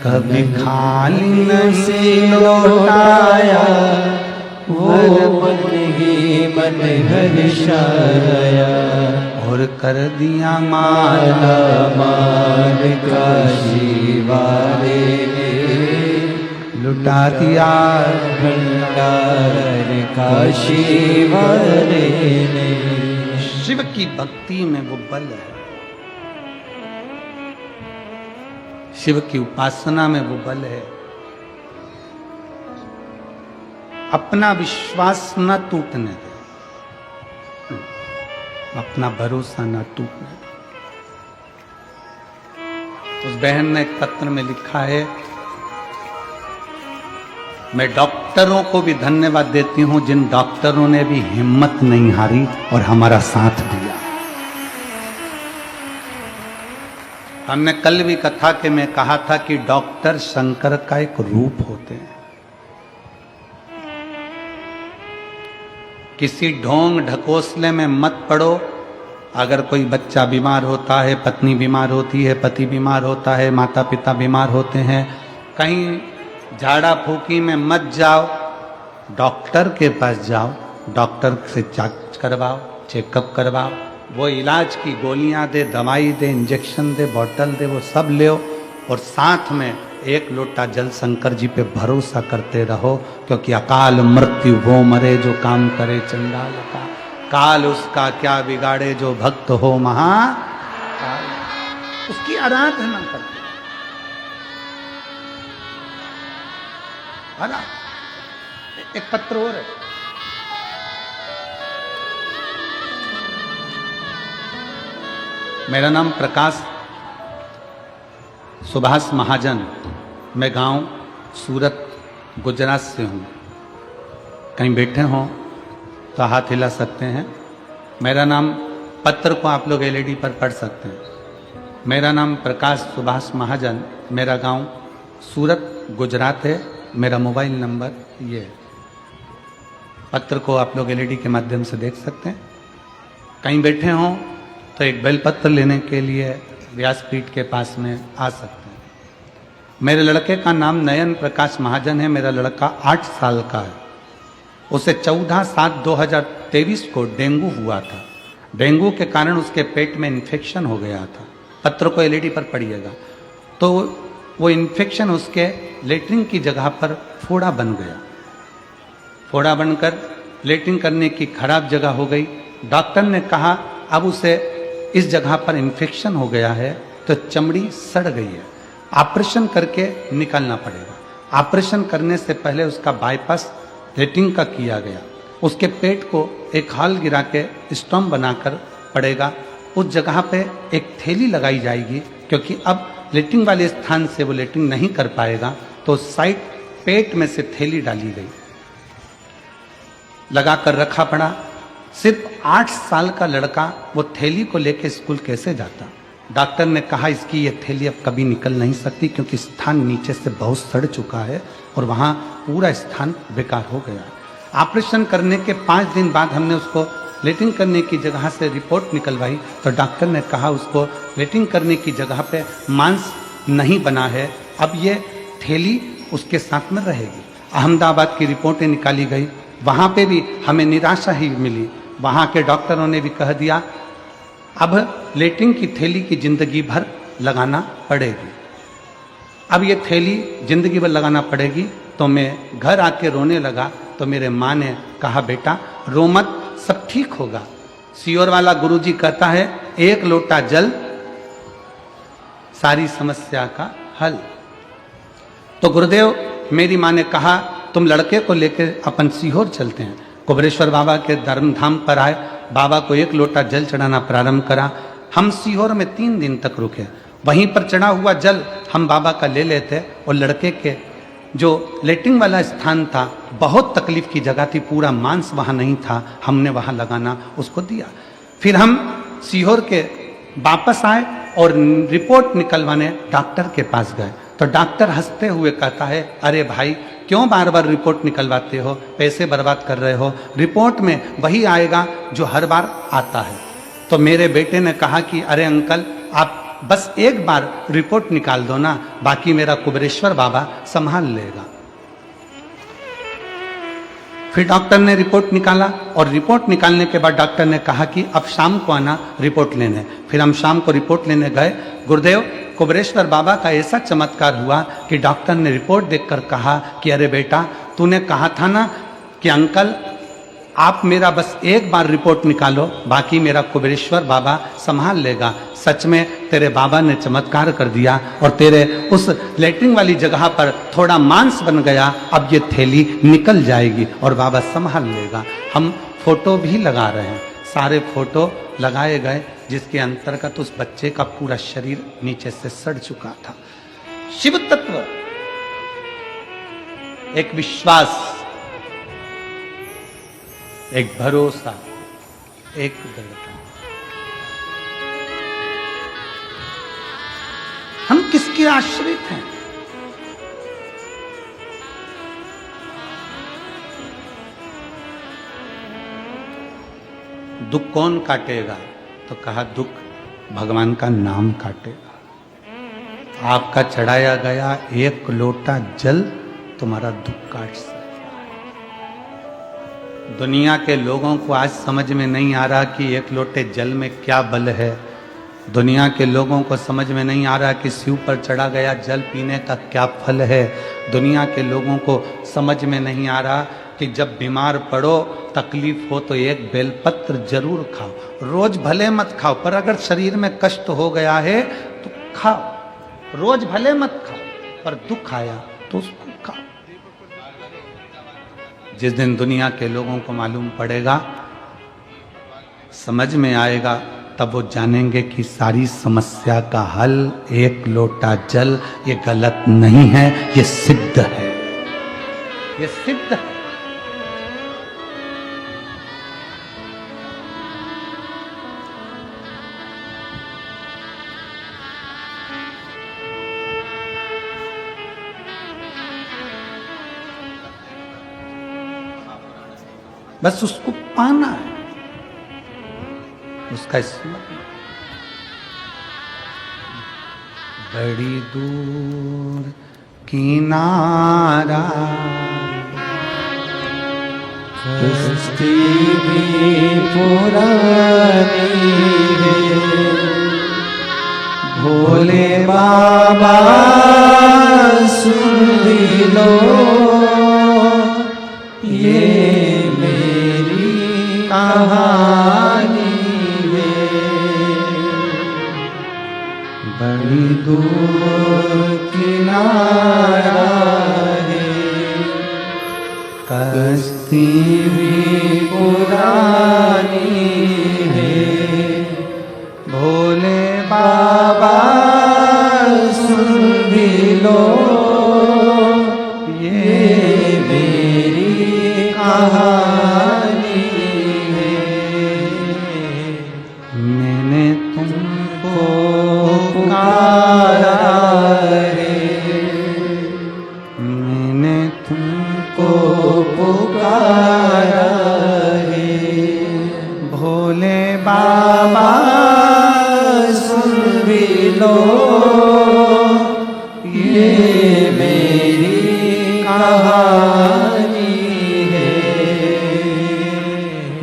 कभी खाली नहीं लौटाया वो मन ही मन हर्षाया। और कर दिया माला माल काशी वाले ने लुटा दिया भंडार काशी वाले ने। शिव की भक्ति में वो बल है, शिव की उपासना में वो बल है। अपना विश्वास न टूटने दे, अपना भरोसा न टूटने दे। उस बहन ने एक पत्र में लिखा है, मैं डॉक्टरों को भी धन्यवाद देती हूं जिन डॉक्टरों ने भी हिम्मत नहीं हारी और हमारा साथ दिया। हमने कल भी कथा के में कहा था कि डॉक्टर शंकर का एक रूप होते हैं। किसी ढोंग ढकोसले में मत पड़ो। अगर कोई बच्चा बीमार होता है, पत्नी बीमार होती है, पति बीमार होता है, माता पिता बीमार होते हैं, कहीं झाड़ा फूकी में मत जाओ, डॉक्टर के पास जाओ, डॉक्टर से जांच करवाओ, चेकअप करवाओ, वो इलाज की गोलियां दे, दवाई दे, इंजेक्शन दे, बोतल दे, वो सब ले और साथ में एक लोटा जल शंकर जी पे भरोसा करते रहो, क्योंकि अकाल मृत्यु वो मरे जो काम करे चंडाल का, काल उसका क्या बिगाड़े जो भक्त हो महा, उसकी आराधना करते। एक पत्र और है, मेरा नाम प्रकाश सुभाष महाजन, मैं गांव सूरत गुजरात से हूँ। कहीं बैठे हों तो हाथ हिला सकते हैं। मेरा नाम, पत्र को आप लोग एलईडी पर पढ़ सकते हैं। मेरा नाम प्रकाश सुभाष महाजन, मेरा गांव सूरत गुजरात है, मेरा मोबाइल नंबर ये है। पत्र को आप लोग एलईडी के माध्यम से देख सकते हैं। कहीं बैठे हों तो एक बेलपत्र लेने के लिए व्यासपीठ के पास में आ सकते हैं। मेरे लड़के का नाम नयन प्रकाश महाजन है। मेरा लड़का 8 साल का है। उसे 14/7/2023 को डेंगू हुआ था। डेंगू के कारण उसके पेट में इन्फेक्शन हो गया था। पत्र को एलईडी पर पढ़िएगा। तो वो इन्फेक्शन उसके लेटरिन की जगह पर फोड़ा बन गया। फोड़ा बनकर लेटरिन करने की खराब जगह हो गई। डॉक्टर ने कहा अब उसे इस जगह पर इन्फेक्शन हो गया है तो चमड़ी सड़ गई है, ऑपरेशन करके निकालना पड़ेगा। ऑपरेशन करने से पहले उसका बाईपास लेटरिन का किया गया। उसके पेट को एक हॉल गिरा के स्टोम बनाकर पड़ेगा। उस जगह पे एक थैली लगाई जाएगी, क्योंकि अब लेटरिन वाले स्थान से वो लेटरिन नहीं कर पाएगा, तो साइड पेट में से थैली डाली गई, लगाकर रखा पड़ा। सिर्फ 8 साल का लड़का वो थैली को लेकर स्कूल कैसे जाता? डॉक्टर ने कहा इसकी ये थैली अब कभी निकल नहीं सकती, क्योंकि स्थान नीचे से बहुत सड़ चुका है और वहाँ पूरा स्थान बेकार हो गया। ऑपरेशन करने के 5 दिन बाद हमने उसको लेटरिन करने की जगह से रिपोर्ट निकलवाई, तो डॉक्टर ने कहा उसको लेटरिन करने की जगह पे मांस नहीं बना है, अब ये थैली उसके साथ में रहेगी। अहमदाबाद की रिपोर्टें निकाली गई, वहाँ पे भी हमें निराशा ही मिली। वहाँ के डॉक्टरों ने भी कह दिया अब लेटरिन की थैली की जिंदगी भर लगाना पड़ेगी। अब ये थैली जिंदगी भर लगाना पड़ेगी। तो मैं घर आके रोने लगा, तो मेरे माँ ने कहा बेटा रो मत, सब ठीक होगा। सियोर वाला गुरुजी कहता है 1 लोटा जल सारी समस्या का हल। तो गुरुदेव, मेरी माँ ने कहा तुम लड़के को लेकर अपन सीहोर चलते हैं। कुबरेश्वर बाबा के धर्मधाम पर आए, बाबा को 1 लोटा जल चढ़ाना प्रारंभ करा। हम सीहोर में 3 दिन तक रुके। वहीं पर चढ़ा हुआ जल हम बाबा का ले लेते और लड़के के जो लेटरिन वाला स्थान था, बहुत तकलीफ की जगह थी, पूरा मांस वहाँ नहीं था, हमने वहाँ लगाना उसको दिया। फिर हम सीहोर के वापस आए और रिपोर्ट निकलवाने डॉक्टर के पास गए तो डॉक्टर हंसते हुए कहता है, अरे भाई क्यों बार बार रिपोर्ट निकलवाते हो, पैसे बर्बाद कर रहे हो, रिपोर्ट में वही आएगा जो हर बार आता है। तो मेरे बेटे ने कहा कि अरे अंकल आप बस एक बार रिपोर्ट निकाल दो ना, बाकी मेरा कुबेरेश्वर बाबा संभाल लेगा। फिर डॉक्टर ने रिपोर्ट निकाला और रिपोर्ट निकालने के बाद डॉक्टर ने कहा कि अब शाम को आना रिपोर्ट लेने। फिर हम शाम को रिपोर्ट लेने गए। गुरुदेव कुबेरेश्वर बाबा का ऐसा चमत्कार हुआ कि डॉक्टर ने रिपोर्ट देखकर कहा कि अरे बेटा तूने कहा था ना कि अंकल आप मेरा बस एक बार रिपोर्ट निकालो, बाकी मेरा कुबेरेश्वर बाबा संभाल लेगा। सच में तेरे बाबा ने चमत्कार कर दिया और तेरे उस लेटरिन वाली जगह पर थोड़ा मांस बन गया, अब ये थैली निकल जाएगी और बाबा संभाल लेगा। हम फोटो भी लगा रहे हैं, सारे फोटो लगाए गए जिसके अंतर्गत उस बच्चे का पूरा शरीर नीचे से सड़ चुका था। शिव तत्व एक विश्वास, एक भरोसा, एक दृढ़ता। हम किसके आश्रित हैं? दुख कौन काटेगा? तो कहा दुख भगवान का नाम काटेगा। आपका चढ़ाया गया एक लोटा जल तुम्हारा दुख काट सकता है। दुनिया के लोगों को आज समझ में नहीं आ रहा कि एक लोटे जल में क्या बल है। दुनिया के लोगों को समझ में नहीं आ रहा कि शिव पर चढ़ा गया जल पीने का क्या फल है। दुनिया के लोगों को समझ में नहीं आ रहा कि जब बीमार पड़ो, तकलीफ हो तो एक बेलपत्र जरूर खाओ। रोज भले मत खाओ, पर अगर शरीर में कष्ट हो गया है तो खाओ। रोज भले मत खाओ, पर दुख आया तो उसको खाओ। जिस दिन दुनिया के लोगों को मालूम पड़ेगा, समझ में आएगा, तब वो जानेंगे कि सारी समस्या का हल एक लोटा जल, ये गलत नहीं है, ये सिद्ध है, ये सिद्ध है। बस उसको पाना है, उसका स्मरण। बड़ी दूर किनारा कश्ती भी पुरानी है, भोले बाबा सुन भी लो ये मेरी कहानी है। बड़ी दूर किनारा है, कश्ती भी पुरानी है, भोले बाबा सुन भी लो ये मेरी कहानी है। मैंने तुमको पुकारा है, मैंने तुमको पुकारा है, भोले बाबा सुन भी लो ये मेरी कहानी है।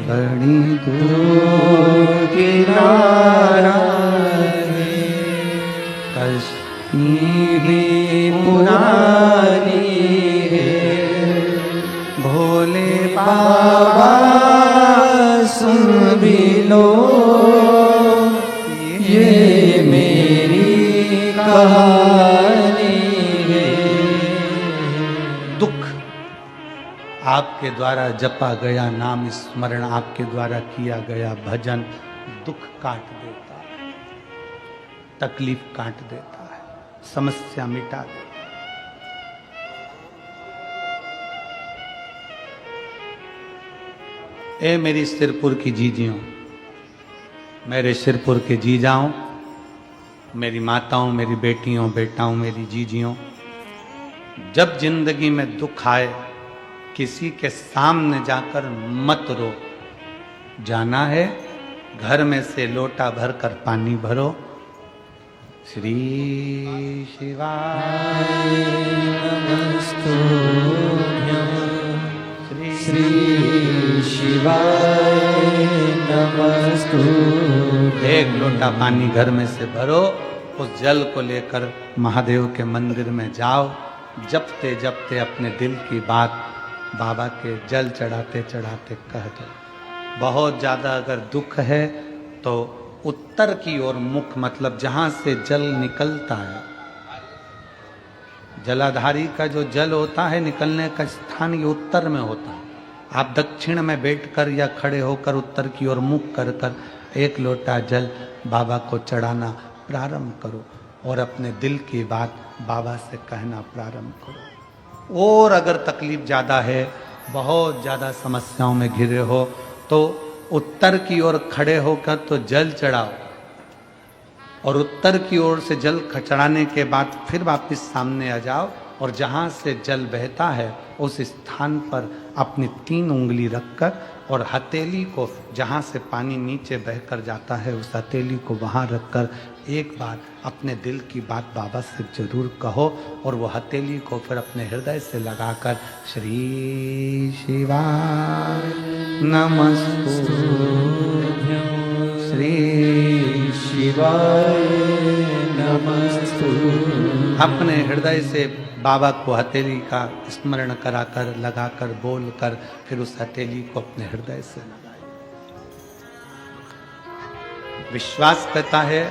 बड़ी दूर किनारा है, कश्ती भी पुरानी है, भोले बाबा सुन भी लो ये मेरी कहानी है। दुख आपके द्वारा जपा गया नाम स्मरण, आपके द्वारा किया गया भजन दुख काट देता है, तकलीफ काट देता है, समस्या मिटा देता है। ए मेरी सिरपुर की जीजियों, मेरे सिरपुर के जीजाओं, मेरी माताओं, मेरी बेटियों, बेटाओं, मेरी जीजियों, जब जिंदगी में दुख आए किसी के सामने जाकर मत रो। जाना है घर में से लोटा भरकर पानी भरो। श्री शिवाय नमस्तुभ्यं श्री शिवाय नमस्तुभ्यं। एक लोटा पानी घर में से भरो, उस जल को लेकर महादेव के मंदिर में जाओ। जपते जपते अपने दिल की बात बाबा के जल चढ़ाते चढ़ाते कह दो। बहुत ज़्यादा अगर दुख है तो उत्तर की ओर मुख, मतलब जहां से जल निकलता है, जलाधारी का जो जल होता है निकलने का स्थान ये उत्तर में होता है। आप दक्षिण में बैठकर या खड़े होकर उत्तर की ओर मुख कर कर एक लोटा जल बाबा को चढ़ाना प्रारंभ करो और अपने दिल की बात बाबा से कहना प्रारंभ करो। और अगर तकलीफ ज़्यादा है, बहुत ज़्यादा समस्याओं में घिरे हो, तो उत्तर की ओर खड़े होकर तो जल चढ़ाओ और उत्तर की ओर से जल चढ़ाने के बाद फिर वापस सामने आ जाओ और जहाँ से जल बहता है उस स्थान पर अपनी 3 उंगली रखकर और हथेली को, जहाँ से पानी नीचे बहकर जाता है उस हथेली को वहाँ रखकर एक बार अपने दिल की बात बाबा से जरूर कहो और वो हथेली को फिर अपने हृदय से लगाकर श्री शिवाय नमस्तुभ्यं श्री शिवाय नमस्तुभ्यं। अपने हृदय से बाबा को हथेली का स्मरण कराकर लगाकर बोलकर फिर उस हथेली को अपने हृदय से लगाए। विश्वास करता है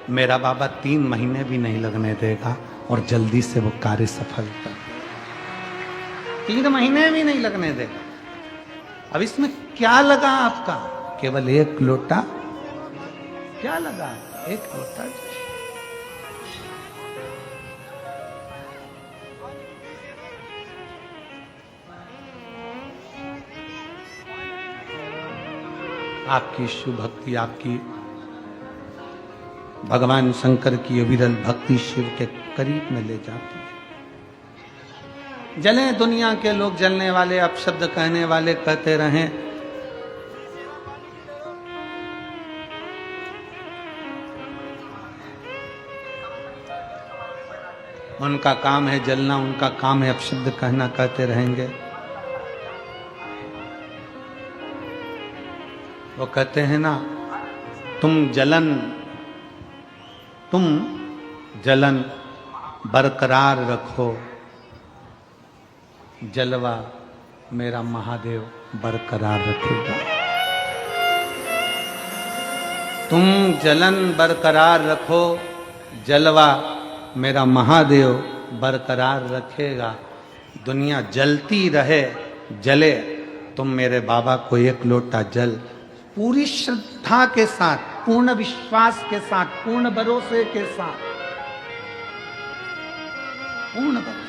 मेरा बाबा 3 महीने भी नहीं लगने देगा और जल्दी से वो कार्य सफल कर। 3 महीने भी नहीं लगने देगा। अब इसमें क्या लगा आपका? केवल एक लोटा। क्या लगा? एक लोटा। आपकी शुभ भक्ति, आपकी भगवान शंकर की अविरल भक्ति शिव के करीब में ले जाती है। जले दुनिया के लोग, जलने वाले, अपशब्द कहने वाले कहते रहें, उनका काम है जलना, उनका काम है अपशब्द कहना, कहते रहेंगे। वो कहते हैं ना, तुम जलन बरकरार रखो, जलवा मेरा महादेव बरकरार रखेगा। तुम जलन बरकरार रखो, जलवा मेरा महादेव बरकरार रखेगा। दुनिया जलती रहे, जले, तुम मेरे बाबा को एक लोटा जल पूरी श्रद्धा के साथ, पूर्ण विश्वास के साथ, पूर्ण भरोसे के साथ, पूर्ण भरोसे।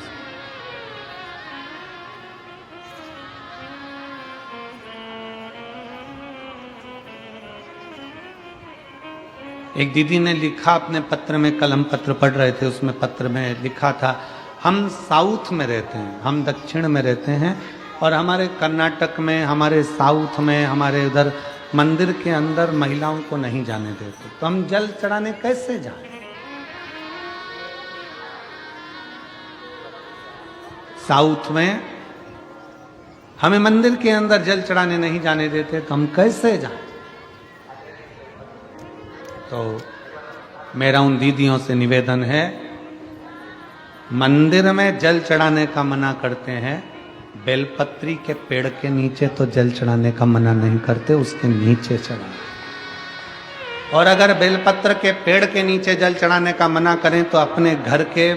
एक दीदी ने लिखा अपने पत्र में, कल हम पत्र पढ़ रहे थे, उसमें पत्र में लिखा था, हम साउथ में रहते हैं, हम दक्षिण में रहते हैं और हमारे कर्नाटक में, हमारे साउथ में, हमारे उधर मंदिर के अंदर महिलाओं को नहीं जाने देते, तो हम जल चढ़ाने कैसे जाएं? साउथ में हमें मंदिर के अंदर जल चढ़ाने नहीं जाने देते, तो हम कैसे जाएं? तो मेरा उन दीदियों से निवेदन है, मंदिर में जल चढ़ाने का मना करते हैं, बेलपत्री के पेड़ के नीचे तो जल चढ़ाने का मना नहीं करते, उसके नीचे चढ़ाना। और अगर बेलपत्र के पेड़ के नीचे जल चढ़ाने का मना करें तो अपने घर के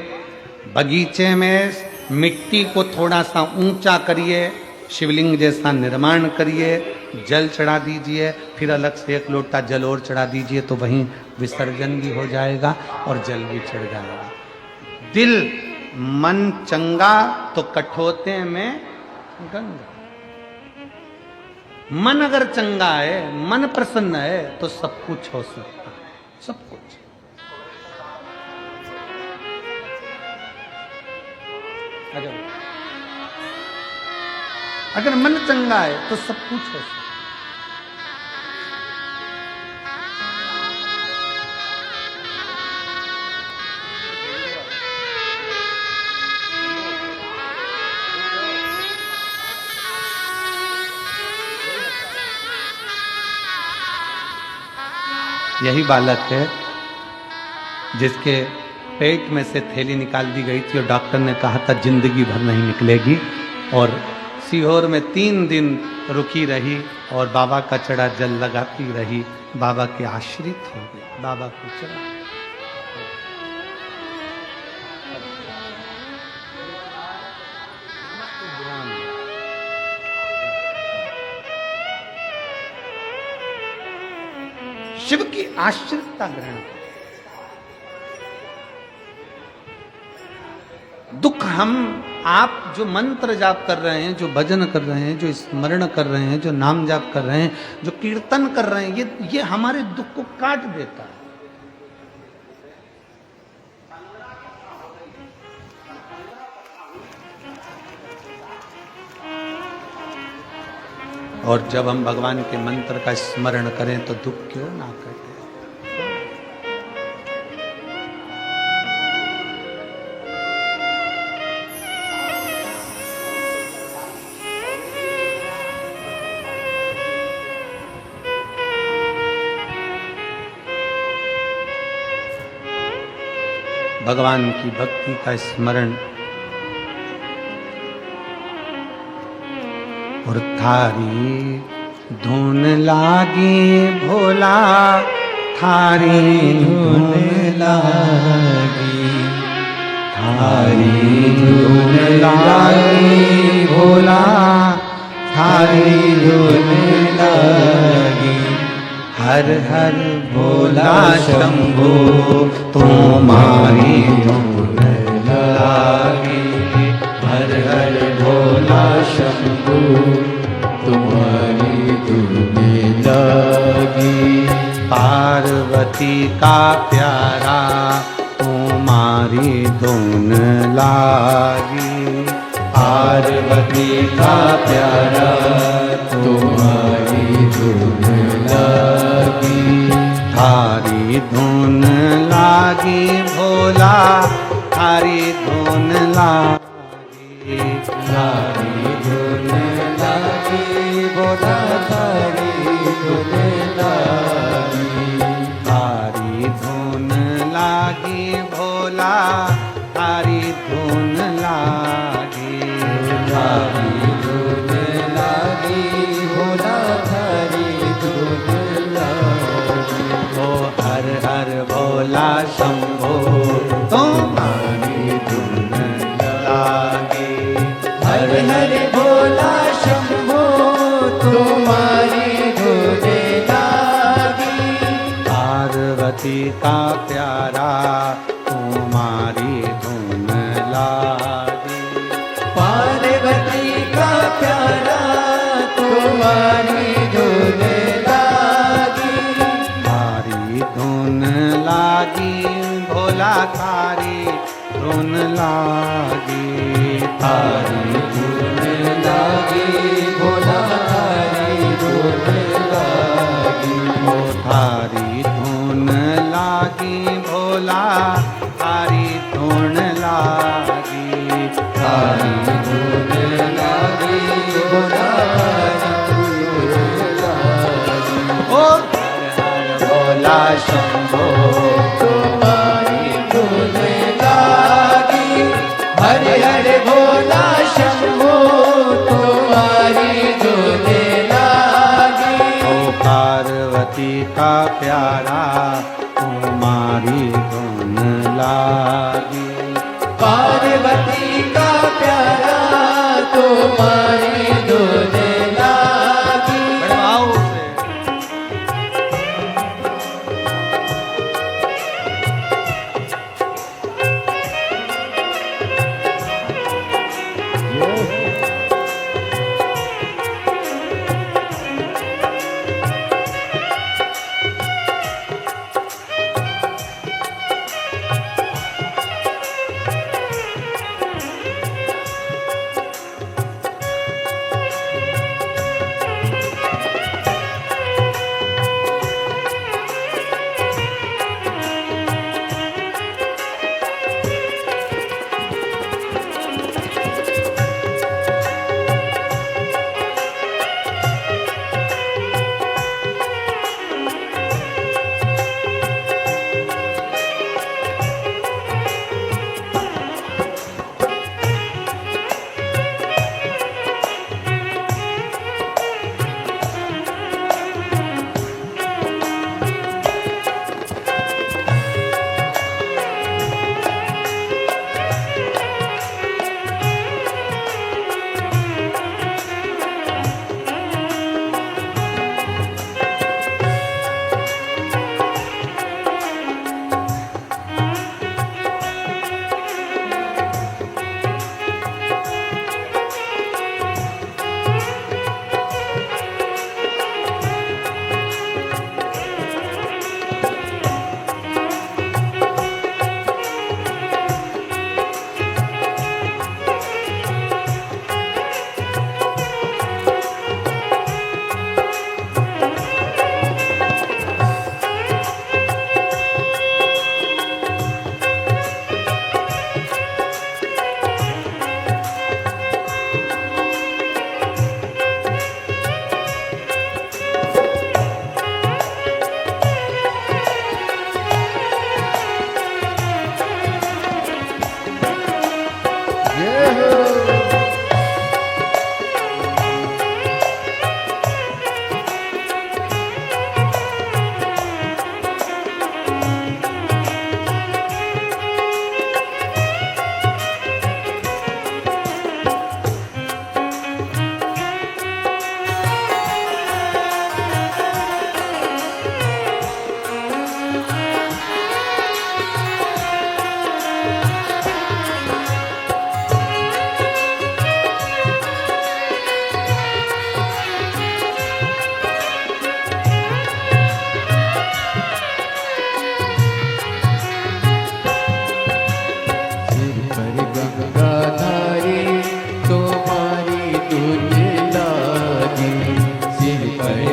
बगीचे में मिट्टी को थोड़ा सा ऊंचा करिए, शिवलिंग जैसा निर्माण करिए, जल चढ़ा दीजिए, फिर अलग से एक लोटा जल और चढ़ा दीजिए, तो वहीं विसर्जन भी हो जाएगा और जल भी चढ़ जाएगा। दिल मन चंगा तो कठोते में गंगा। मन अगर चंगा है, मन प्रसन्न है, तो सब कुछ हो सकता है, सब कुछ। आ जाओ। अगर मन चंगा है तो सब कुछ हो सकता। यही बालक है जिसके पेट में से थैली निकाल दी गई थी और डॉक्टर ने कहा था जिंदगी भर नहीं निकलेगी, और सीहोर में 3 दिन रुकी रही और बाबा का चढ़ा जल लगाती रही। बाबा के आश्रित हो गई, बाबा को चला। शिव की आश्रितता ग्रहण करो। दुख हम आप जो मंत्र जाप कर रहे हैं, जो भजन कर रहे हैं, जो स्मरण कर रहे हैं, जो नाम जाप कर रहे हैं, जो कीर्तन कर रहे हैं, ये हमारे दुख को काट देता है। और जब हम भगवान के मंत्र का स्मरण करें तो दुख क्यों ना कटे। भगवान की भक्ति का स्मरण और थारी धुन लागी भोला, थारी धुन लागी, थारी धुन लागी भोला, थारी धुन लागी। हर हर भोला शंभो तुम्हारी धुन लागी, हर हर भोला शंभो तुम्हारी धुन लागी। पार्वती का प्यारा तुम्हारी धुन लागी, पार्वती का प्यारा तुम्हारी धुन लागी। थारी धुन लागी भोला, थारी धुन लागी, थारी धुन लागी भोला, थारी धुन लागी। थारी धुन लागी भोला, थारी धुन लागी, थारी धुन लागी भोला, थारी धुन लागी। ओ हर हर भोला शंभो तुम्हारी धुन लागी, हर हर भोला शंभो तुम्हारी धुन लागी। पार्वती का प्यारा तुम्हारी धुन लागी, पार्वती का प्यारा तुम्हारी धुन लागी। थारी धुन लागी भोला, थारी धुन लागी, थारी धुन लागी भोला, थारी धुन लागी। ओ थारी धुन लागी भोला, थारी धुन लागी, थारी धुन लागी भोला, थारी धुन लागी। ओ हर हर भोला शंभो तुम्हारी धुन लागी, हर हर भोला शंभो तुम्हारी धुन लागी। ओ पार्वती का प्यारा तुम्हारी धुन लागी, पार्वती का प्यारा तुम्हारी धुन लागी। बढ़ाओ से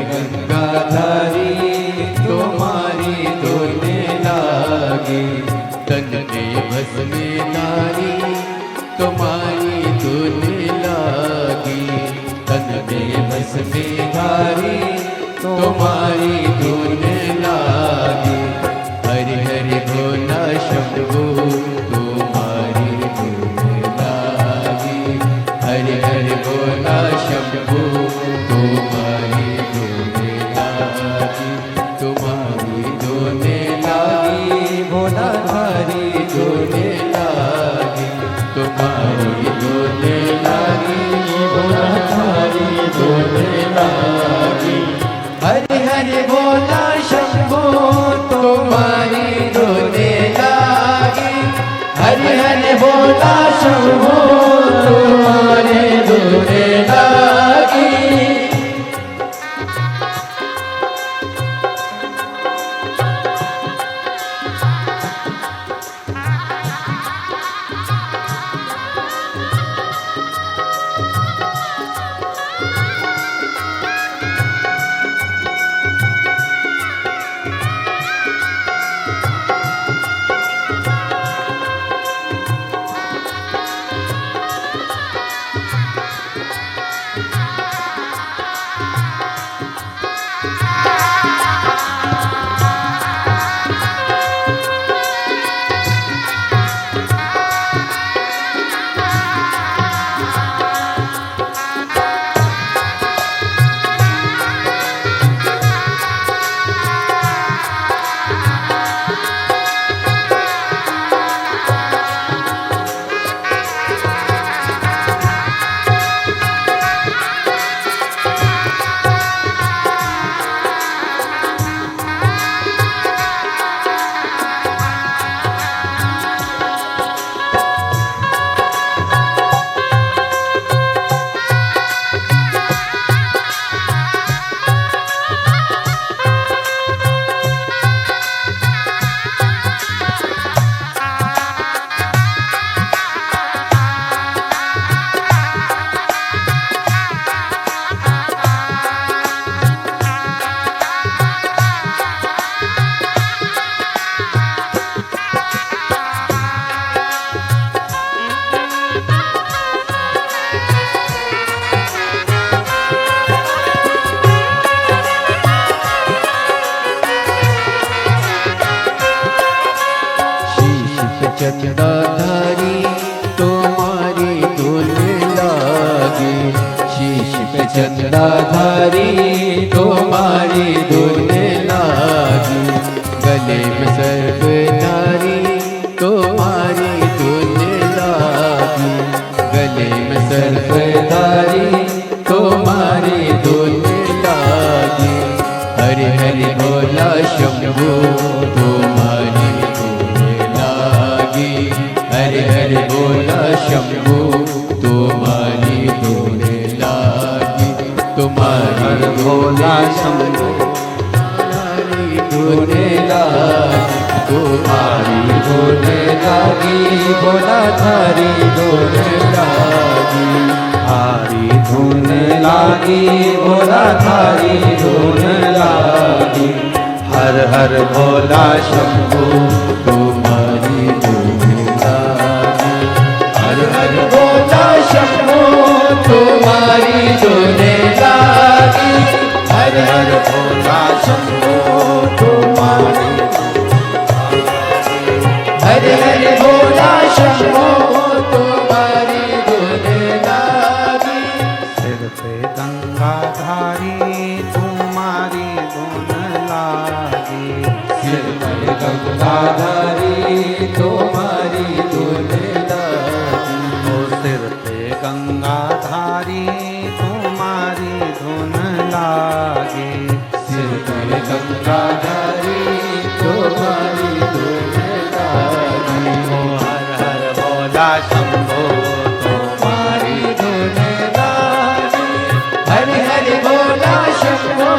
गंगाधारी तुम्हारी धोने लागे, तन में भस्मेधारी तुम्हारी धोने लागे, तन में भस्मेधारी तुम्हारी धोने लागे। हरि हरि भोला शंभो तुम्हारी धोने लागे, हरि हरि भोला शंभो तुम्हारी धोने लागे, तुम्हारी धोने लागी भोला धारी धोने लागे, तुम्हारी धोने लागी भोला धारी धोने लागी। हरि हरि भोला शंभो तुम्हारी धोने लागी, हरि हरि भोला शंभो तुम्हारे धोने लागी। चंदाधारी तुम्हारी धोने लागे, शीश पे चंदाधारी तुम्हारी धोने लागे, गले में सर्पधारी तुम्हारी धोने लागे, गले में सर्पधारी तुम्हारी धोने लागे। हरि हरि भोला शंभो तुम्हारी हरि हरि भोला शंभो तुम्हारी धोने लागी, तुम्हारी भोला शंभो तुम्हारी धोने लागी, तुम्हारी धोने लागी भोला धारी धोने लागी, हारी धोने लागी भोला धारी धोने लागी। हर हर भोला शंभो तुम्हारी धोने लागी, हर हर भोला शंभो तुम्हारी धोने लागी, हर हर भोला शंभो तुम्हारी, हर हर भोला शंभो तुम्हारी धोने लागी। सिर पे गंगाधारी तुम्हारी धुन लागी, सिर पर गंगाधारी तुम्हारी धोने लागी, ओ सिर पे गंगाधारी तुम्हारी धुन लागी, सिर पर गंगाधारी तुम्हारी धोने लागी। ओ हर हर भोला शंभो तुम्हारी धोने लागी, हरि हरि भोला शंभो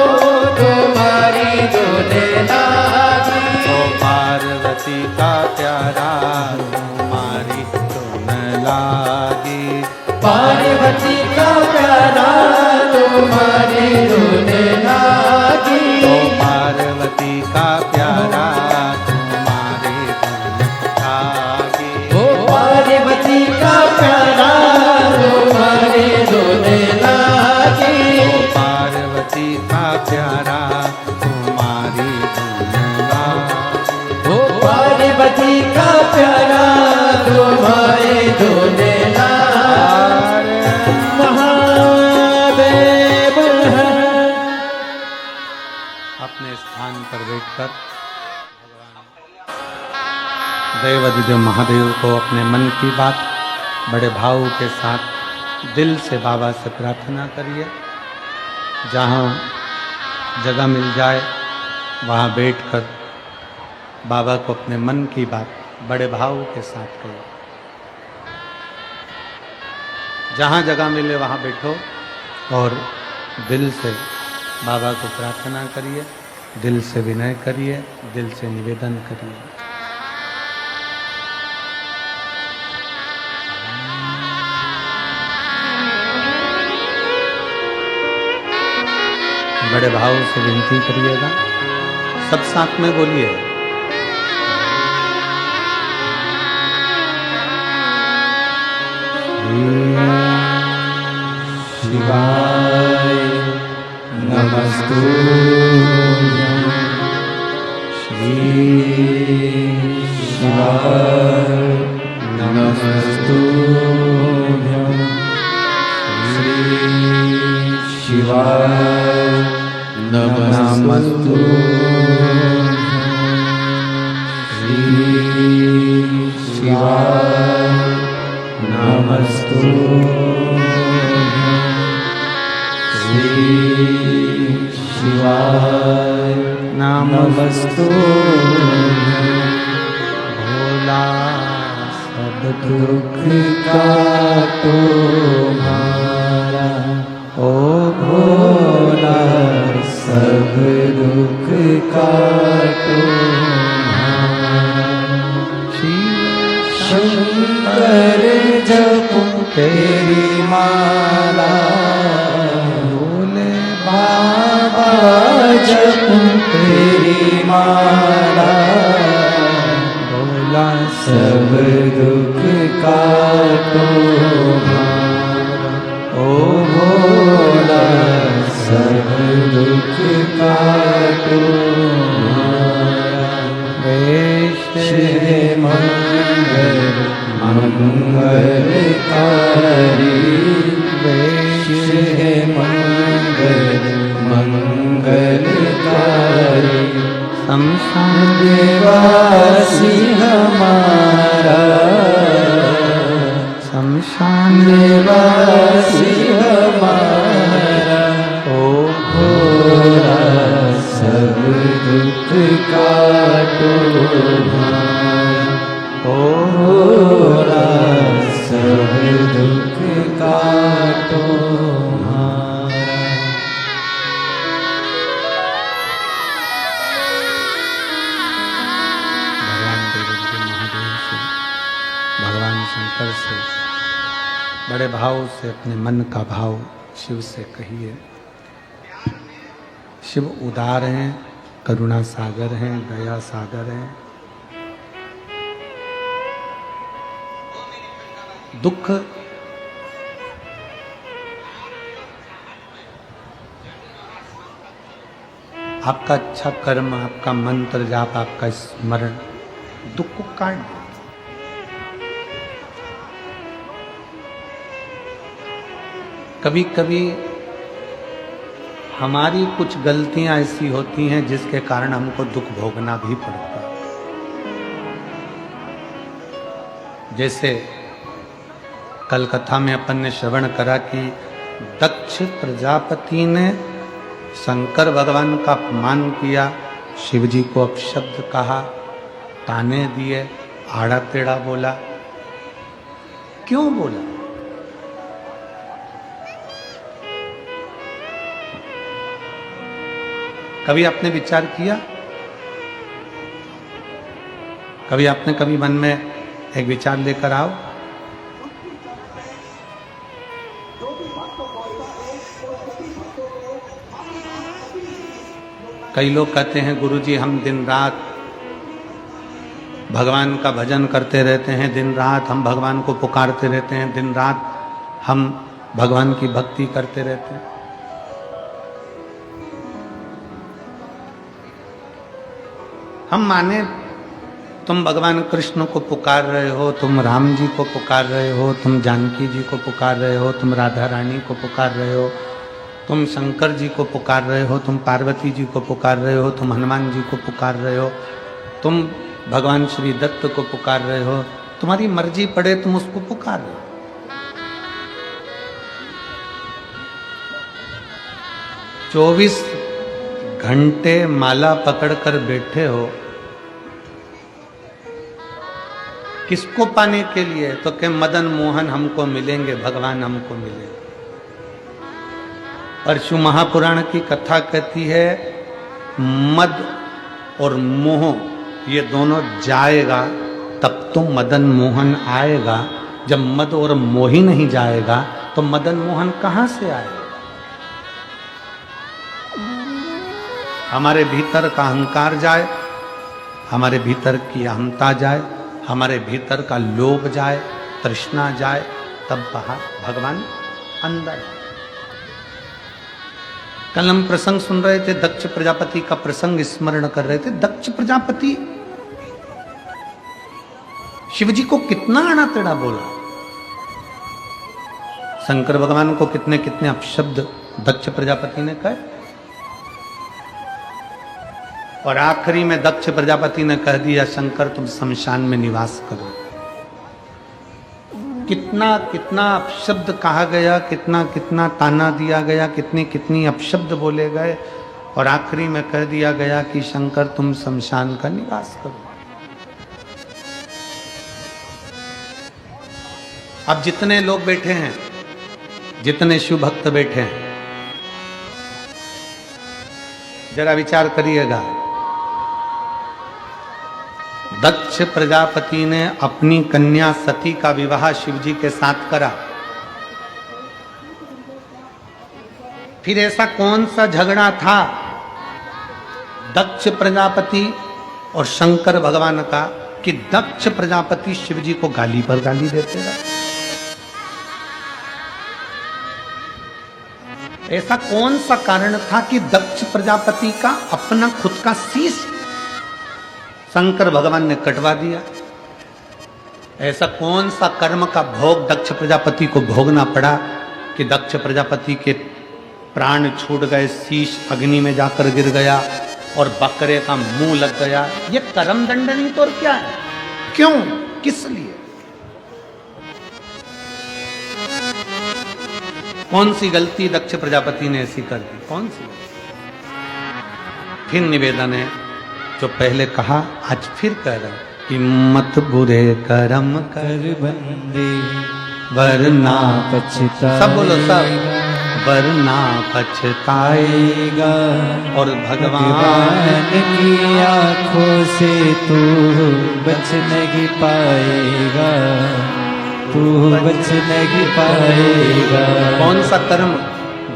तुम्हारी धोने लागी। ओ पार्वती का प्यारा प्यारा तुम्हारी धुन लागे। ओ पार्वती का प्यारा तुम्हारी धुन लागे। महादेव है। अपने स्थान पर बैठकर देवाधिदेव महादेव को अपने मन की बात बड़े भाव के साथ दिल से बाबा से प्रार्थना करिए। जहाँ जगह मिल जाए वहाँ बैठकर बाबा को अपने मन की बात बड़े भाव के साथ करिए। जहाँ जगह मिले वहाँ बैठो और दिल से बाबा को प्रार्थना करिए, दिल से विनय करिए, दिल से निवेदन करिए। बड़े भाव से विनती करिएगा, सब साथ में बोलिए। शिवाय नमस्तुभ्यं। श्री शिवाय नमस्तुभ्यं। श्री शिवाय नमस्तुभ्यं। श्री शिवाय नमस्तुभ्यं। श्री शिवाय नमस्तुभ्यं। भोला सब दुख काटो हमारा। ओ भोला सब दुख काटो हमारा। शंकर जपो तेरी माला। भोले बाबा जपो तेरी माला। भोला सब दुख काटो हमारा। ओ भोला सब दुख काटो हमारा। श्री मंगल मंगलकारी। श्री मंगल मंगलकारी। शमशान निवासी हमारा। शमशान निवासी हमारा। ओ भोला सब दुख काटो हमारा। ओ भोला सब दुख काटो हमारा। भगवान देवदेव महादेव से, भगवान शंकर से बड़े भाव से अपने मन का भाव शिव से कहिए। शिव उदार हैं, करुणा सागर हैं, दया सागर हैं। दुख आपका अच्छा कर्म, आपका मंत्र जाप, आपका स्मरण दुख को काट देता। कभी कभी हमारी कुछ गलतियां ऐसी होती हैं जिसके कारण हमको दुख भोगना भी पड़ता है। जैसे कल कथा में अपन ने श्रवण करा कि दक्ष प्रजापति ने शंकर भगवान का अपमान किया, शिव जी को अपशब्द कहा, ताने दिए, आड़ा टेढ़ा बोला। क्यों बोला? कभी आपने विचार किया? कभी मन में एक विचार लेकर आओ। कई लोग कहते हैं गुरुजी हम दिन रात भगवान का भजन करते रहते हैं, दिन रात हम भगवान को पुकारते रहते हैं, दिन रात हम भगवान की भक्ति करते रहते हैं। हम माने तुम भगवान कृष्ण को पुकार रहे हो, तुम राम जी को पुकार रहे हो, तुम जानकी जी को पुकार रहे हो, तुम राधा रानी को पुकार रहे हो, तुम शंकर जी को पुकार रहे हो, तुम पार्वती जी को पुकार रहे हो, तुम हनुमान जी को पुकार रहे हो, तुम भगवान श्री दत्त को पुकार रहे हो, तुम्हारी मर्जी पड़े तुम उसको पुकार रहे हो। 24 घंटे माला पकड़कर बैठे हो, किसको पाने के लिए? तो कि मदन मोहन हमको मिलेंगे, भगवान हमको मिलेंगे। परशु महापुराण की कथा कहती है मद और मोह ये दोनों जाएगा तब तो मदन मोहन आएगा। जब मद और मोह ही नहीं जाएगा तो मदन मोहन कहां से आएगा? हमारे भीतर का अहंकार जाए, हमारे भीतर की अहमता जाए, हमारे भीतर का लोभ जाए, तृष्णा जाए, तब बाहर भगवान अंदर। कल हम प्रसंग सुन रहे थे, दक्ष प्रजापति का प्रसंग स्मरण कर रहे थे। दक्ष प्रजापति शिव जी को कितना आना टेढ़ा बोला, शंकर भगवान को कितने कितने अपशब्द दक्ष प्रजापति ने कहे, और आखिरी में दक्ष प्रजापति ने कह दिया शंकर तुम शमशान में निवास करो। कितना कितना अपशब्द कहा गया, कितना कितना ताना दिया गया, कितनी कितनी अपशब्द बोले गए, और आखिरी में कह दिया गया कि शंकर तुम शमशान का निवास करो। अब जितने लोग बैठे हैं, जितने शिव भक्त बैठे हैं, जरा विचार करिएगा। दक्ष प्रजापति ने अपनी कन्या सती का विवाह शिव जी के साथ करा। फिर ऐसा कौन सा झगड़ा था दक्ष प्रजापति और शंकर भगवान का कि दक्ष प्रजापति शिव जी को गाली पर गाली देते रहे? ऐसा कौन सा कारण था कि दक्ष प्रजापति का अपना खुद का शीश शंकर भगवान ने कटवा दिया? ऐसा कौन सा कर्म का भोग दक्ष प्रजापति को भोगना पड़ा कि दक्ष प्रजापति के प्राण छूट गए, शीश अग्नि में जाकर गिर गया और बकरे का मुंह लग गया? ये कर्म दंड नहीं तो और क्या है? क्यों, किस लिए? कौन सी गलती दक्ष प्रजापति ने ऐसी कर दी? कौन सी? फिर निवेदन है, जो पहले कहा आज फिर कह रहे कि मत बुरे कर्म कर बंदे वरना पछताएगा, सब बोलो सब, वरना पछताएगा। और भगवान की आंखों से तू बच नहीं पाएगा, तू बच नहीं पाएगा। कौन सा कर्म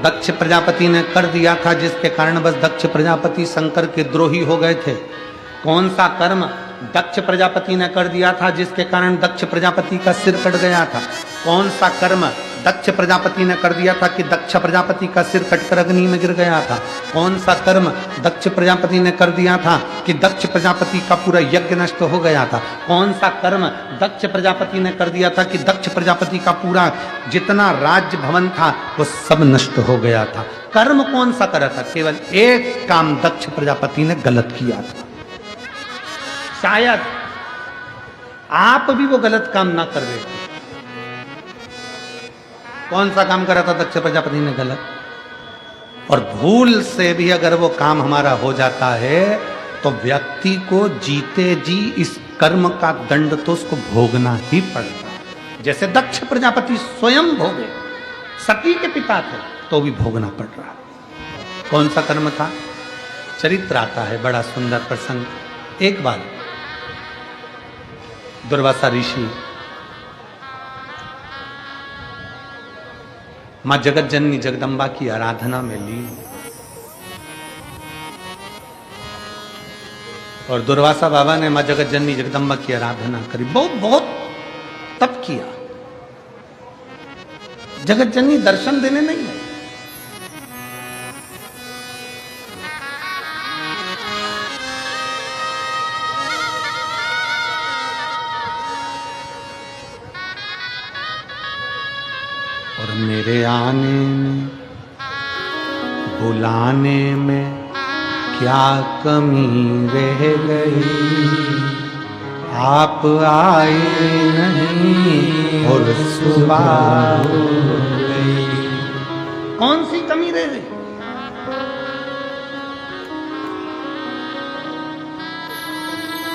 दक्ष प्रजापति ने कर दिया था जिसके कारण बस दक्ष प्रजापति शंकर के द्रोही हो गए थे? कौन सा कर्म दक्ष प्रजापति ने कर दिया था जिसके कारण दक्ष प्रजापति का सिर कट गया था? कौन सा कर्म दक्ष प्रजापति ने कर दिया था कि दक्ष प्रजापति का सिर कटकर अग्नि में गिर गया था? कौन सा कर्म दक्ष प्रजापति ने कर दिया था कि दक्ष प्रजापति का पूरा यज्ञ नष्ट हो गया था? कौन सा कर्म दक्ष प्रजापति ने कर दिया था कि दक्ष प्रजापति का पूरा जितना राज्य भवन था वो सब नष्ट हो गया था? कर्म कौन सा करा था? केवल एक काम दक्ष प्रजापति ने गलत किया था। शायद आप भी वो गलत काम ना कर रहे। कौन सा काम करा था दक्ष प्रजापति ने गलत? और भूल से भी अगर वो काम हमारा हो जाता है तो व्यक्ति को जीते जी इस कर्म का दंड तो उसको भोगना ही पड़ता है। जैसे दक्ष प्रजापति स्वयं भोगे, सती के पिता थे तो भी भोगना पड़ रहा। कौन सा कर्म था? चरित्र आता है, बड़ा सुंदर प्रसंग। एक बार दुर्वासा ऋषि मां जगत जननी जगदम्बा की आराधना में लीन, और दुर्वासा बाबा ने मां जगत जननी जगदम्बा की आराधना करी, बहुत बहुत तप किया। जगत जननी दर्शन देने नहीं है। मेरे आने में बुलाने में क्या कमी रह गई, आप आए नहीं और सुबह हो गई। कौन सी कमी रह गई?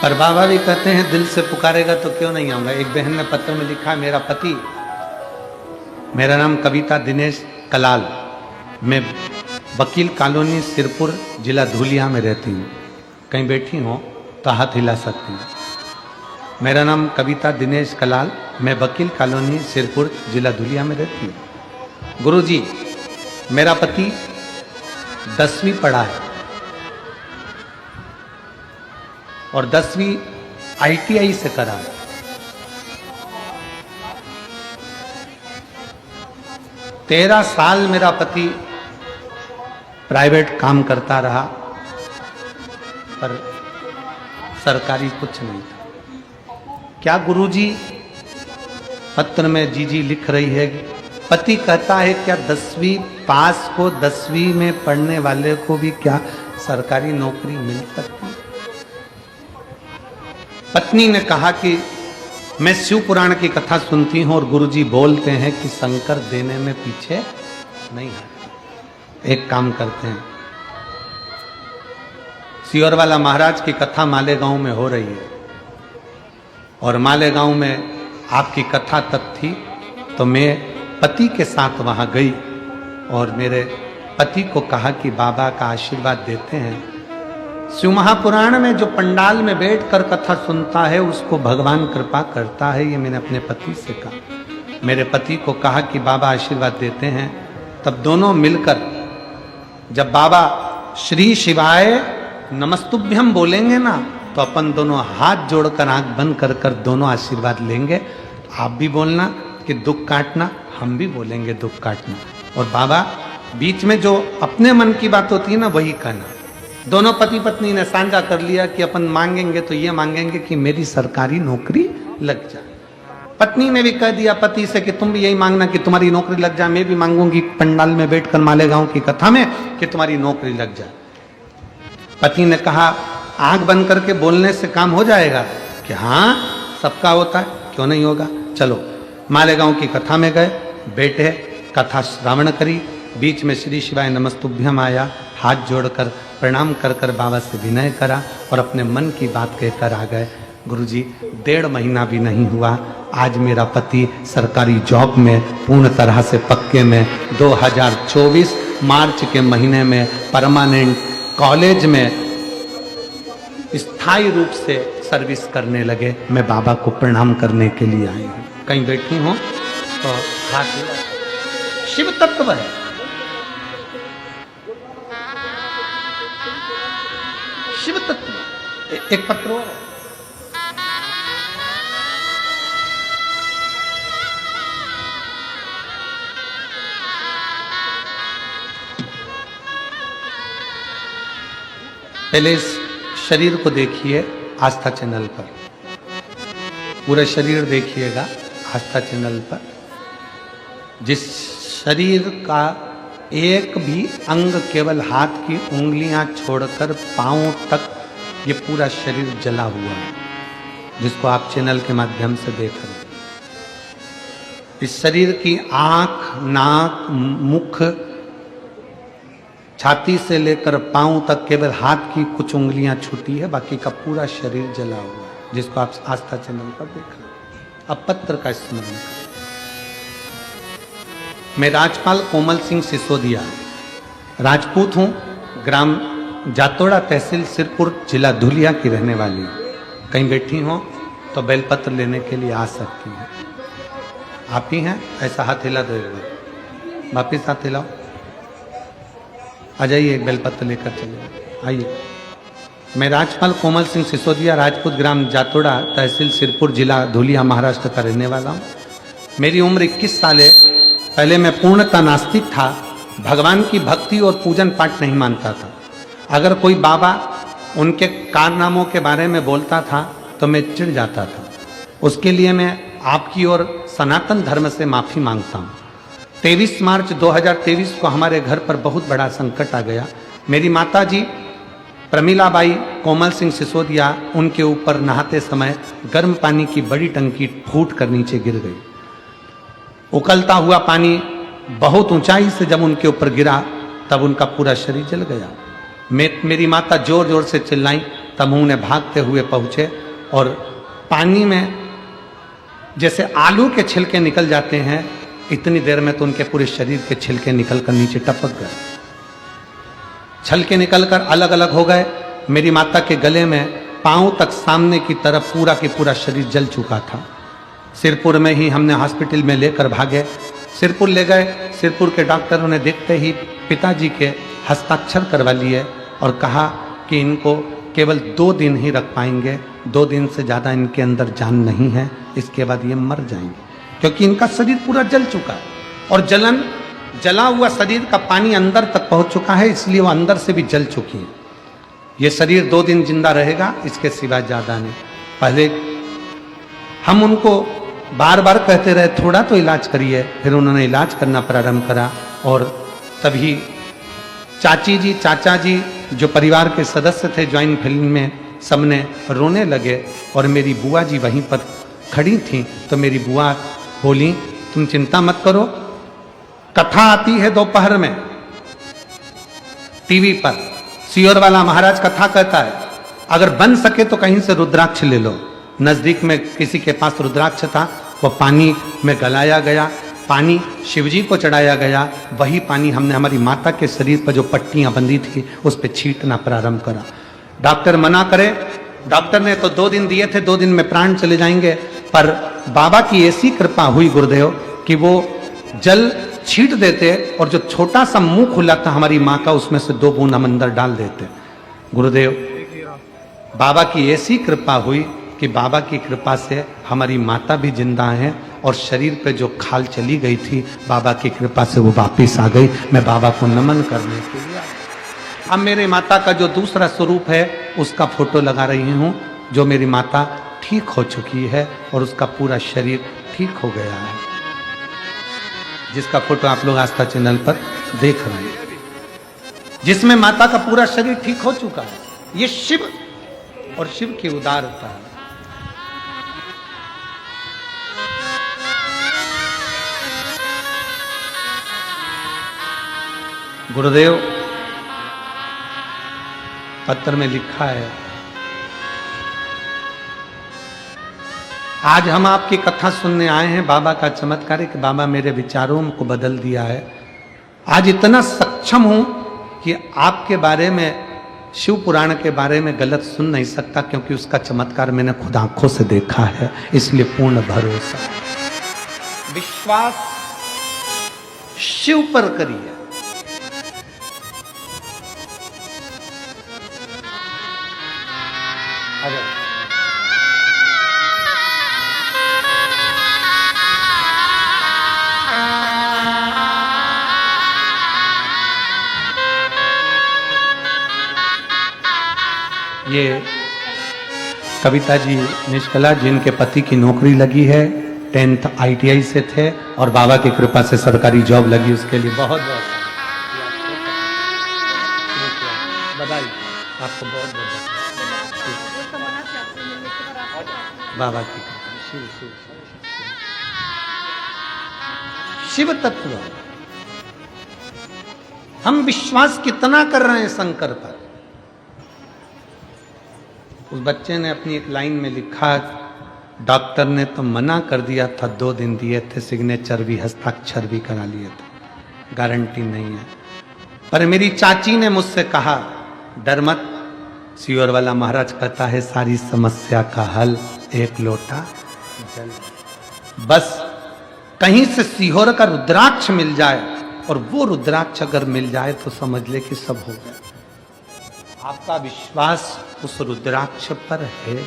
पर बाबा भी कहते हैं दिल से पुकारेगा तो क्यों नहीं आऊंगा। एक बहन ने पत्र में लिखा, मेरा पति, मेरा नाम कविता दिनेश कलाल, मैं वकील कॉलोनी सिरपुर जिला धुलिया में रहती हूँ। कहीं बैठी हो तो हाथ हिला सकती हूँ। मेरा नाम कविता दिनेश कलाल, मैं वकील कॉलोनी सिरपुर जिला धुलिया में रहती हूँ। गुरुजी, मेरा पति 10वीं पढ़ा है और 10वीं ITI से करा है। तेरह साल मेरा पति प्राइवेट काम करता रहा, पर सरकारी कुछ नहीं था। क्या गुरुजी पत्र में जीजी लिख रही है, पति कहता है क्या 10वीं पास को 10वीं में पढ़ने वाले को भी क्या सरकारी नौकरी मिल सकती? पत्नी ने कहा कि मैं शिव पुराण की कथा सुनती हूं और गुरुजी बोलते हैं कि शंकर देने में पीछे नहीं है। एक काम करते हैं, सियोरवाला महाराज की कथा मालेगांव में हो रही है और मालेगांव में आपकी कथा तक थी, तो मैं पति के साथ वहां गई और मेरे पति को कहा कि बाबा का आशीर्वाद देते हैं। शिव महापुराण में जो पंडाल में बैठकर कथा सुनता है उसको भगवान कृपा करता है, ये मैंने अपने पति से कहा। मेरे पति को कहा कि बाबा आशीर्वाद देते हैं। तब दोनों मिलकर जब बाबा श्री शिवाय नमस्तुभ्यम बोलेंगे ना, तो अपन दोनों हाथ जोड़कर आंख बंद कर कर दोनों आशीर्वाद लेंगे। आप भी बोलना कि दुख काटना, हम भी बोलेंगे दुख काटना। और बाबा बीच में जो अपने मन की बात होती है ना वही कहना। दोनों पति पत्नी ने साझा कर लिया कि अपन मांगेंगे तो ये मांगेंगे कि मेरी सरकारी नौकरी लग जाए। पत्नी ने भी कह दिया पति से कि तुम भी यही मांगना कि तुम्हारी नौकरी लग जाए। मैं भी मांगूंगी पंडाल में बैठकर मालेगांव की कथा में कि तुम्हारी नौकरी लग जाए। पति ने कहा आंख बंद करके बोलने से काम हो जाएगा कि हाँ सबका होता है, क्यों नहीं होगा। चलो मालेगांव की कथा में गए, बैठे, कथा श्रावण करी। बीच में श्री शिवाय नमस्तुभ्यम आया, हाथ जोड़कर प्रणाम कर कर बाबा से विनय करा और अपने मन की बात कहकर आ गए। गुरुजी 1.5 महीना भी नहीं हुआ, आज मेरा पति सरकारी जॉब में पूर्ण तरह से पक्के में 2024 मार्च के महीने में परमानेंट कॉलेज में स्थायी रूप से सर्विस करने लगे। मैं बाबा को प्रणाम करने के लिए आई हूँ। कहीं बैठी हूँ तो हाथ शिव तत्व है। शिव तत्व एक पत्र और है। पहले इस शरीर को देखिए आस्था चैनल पर, पूरा शरीर देखिएगा आस्था चैनल पर। जिस शरीर का एक भी अंग, केवल हाथ की उंगलियां छोड़कर पांव तक ये पूरा शरीर जला हुआ है, जिसको आप चैनल के माध्यम से देख रहे हैं। इस शरीर की आंख, नाक, मुख, छाती से लेकर पांव तक केवल हाथ की कुछ उंगलियां छूटी है, बाकी का पूरा शरीर जला हुआ है, जिसको आप आस्था चैनल पर देख रहे हैं। अब पत्र का स्मरण करें। मैं राजपाल कोमल सिंह सिसोदिया राजपूत हूँ, ग्राम जातोड़ा, तहसील सिरपुर, जिला धुलिया की रहने वाली हूँ। कहीं बैठी हो तो बेलपत्र लेने के लिए आ सकती हैं। आप ही हैं? ऐसा हाथ हिला दो एक बार, वापिस हाथ हिलाओ। आ जाइए, एक बेलपत्र लेकर चलिए, आइए। मैं राजपाल कोमल सिंह सिसोदिया राजपूत, ग्राम जातोड़ा, तहसील सिरपुर, जिला धुलिया, महाराष्ट्र का रहने वाला हूँ। मेरी उम्र 21 साल है। पहले मैं पूर्णतः नास्तिक था, भगवान की भक्ति और पूजन पाठ नहीं मानता था। अगर कोई बाबा उनके कारनामों के बारे में बोलता था तो मैं चिढ़ जाता था। उसके लिए मैं आपकी और सनातन धर्म से माफ़ी मांगता हूँ। 23 मार्च 2023 को हमारे घर पर बहुत बड़ा संकट आ गया। मेरी माता जी प्रमिला बाई कोमल सिंह सिसोदिया, उनके ऊपर नहाते समय गर्म पानी की बड़ी टंकी फूट कर नीचे गिर गई। उकलता हुआ पानी बहुत ऊंचाई से जब उनके ऊपर गिरा तब उनका पूरा शरीर जल गया। मेरी माता जोर जोर से चिल्लाई, तब उन्हें भागते हुए पहुंचे और पानी में जैसे आलू के छिलके निकल जाते हैं, इतनी देर में तो उनके पूरे शरीर के छिलके निकलकर नीचे टपक गए। छिलके निकलकर अलग अलग हो गए। मेरी माता के गले में पांव तक सामने की तरफ पूरा के पूरा शरीर जल चुका था। सिरपुर में ही हमने हॉस्पिटल में लेकर भागे। सिरपुर ले गए। सिरपुर के डॉक्टरों ने देखते ही पिताजी के हस्ताक्षर करवा लिए और कहा कि इनको केवल 2 दिन ही रख पाएंगे, 2 दिन से ज़्यादा इनके अंदर जान नहीं है, इसके बाद ये मर जाएंगे, क्योंकि इनका शरीर पूरा जल चुका है और जला हुआ शरीर का पानी अंदर तक पहुंच चुका है, इसलिए वो अंदर से भी जल चुकी है। ये शरीर 2 दिन जिंदा रहेगा, इसके सिवा ज़्यादा नहीं। पहले हम उनको बार बार कहते रहे थोड़ा तो इलाज करिए, फिर उन्होंने इलाज करना प्रारंभ करा और तभी चाची जी चाचा जी जो परिवार के सदस्य थे ज्वाइंट फैमिली में, सबने रोने लगे और मेरी बुआ जी वहीं पर खड़ी थी। तो मेरी बुआ बोली, तुम चिंता मत करो, कथा आती है दोपहर में टीवी पर, सियोर वाला महाराज कथा कहता है, अगर बन सके तो कहीं से रुद्राक्ष ले लो। नजदीक में किसी के पास रुद्राक्ष था, वो पानी में गलाया गया, पानी शिवजी को चढ़ाया गया। वही पानी हमने हमारी माता के शरीर पर जो पट्टियां बंधी थी उस पर छींटना प्रारंभ करा। डॉक्टर मना करे, डॉक्टर ने तो 2 दिन दिए थे, 2 दिन में प्राण चले जाएंगे, पर बाबा की ऐसी कृपा हुई गुरुदेव कि वो जल छींट देते और जो छोटा सा मुंह खुला था हमारी माँ का, उसमें से 2 बूंद हम अंदर डाल देते। गुरुदेव बाबा की ऐसी कृपा हुई कि बाबा की कृपा से हमारी माता भी जिंदा हैं और शरीर पे जो खाल चली गई थी, बाबा की कृपा से वो वापिस आ गई। मैं बाबा को नमन करने के लिए अब मेरे माता का जो दूसरा स्वरूप है उसका फोटो लगा रही हूँ, जो मेरी माता ठीक हो चुकी है और उसका पूरा शरीर ठीक हो गया है, जिसका फोटो आप लोग आस्था चैनल पर देख रहे हैं, जिसमें माता का पूरा शरीर ठीक हो चुका है। ये शिव और शिव की उदारता है। गुरुदेव पत्र में लिखा है, आज हम आपकी कथा सुनने आए हैं। बाबा का चमत्कार है कि बाबा मेरे विचारों को बदल दिया है। आज इतना सक्षम हूं कि आपके बारे में, शिव पुराण के बारे में गलत सुन नहीं सकता, क्योंकि उसका चमत्कार मैंने खुद आंखों से देखा है, इसलिए पूर्ण भरोसा विश्वास शिव पर करिए। ये कविता जी निष्कला, जिनके पति की नौकरी लगी है, 10th ITI से थे और बाबा की कृपा से सरकारी जॉब लगी, उसके लिए बहुत बहुत बधाई, आपको बहुत बहुत बाबा की कृपा। शिव शिव शिव तत्व हम विश्वास कितना कर रहे हैं शंकर पर। उस बच्चे ने अपनी एक लाइन में लिखा, डॉक्टर ने तो मना कर दिया था, 2 दिन दिए थे, सिग्नेचर भी हस्ताक्षर भी करा लिए थे, गारंटी नहीं है। पर मेरी चाची ने मुझसे कहा, डर मत, सियोर वाला महाराज कहता है सारी समस्या का हल 1 लोटा जल। बस कहीं से सीहोर का रुद्राक्ष मिल जाए, और वो रुद्राक्ष अगर मिल जाए तो समझ ले कि सब हो गया। आपका विश्वास उस रुद्राक्ष पर है।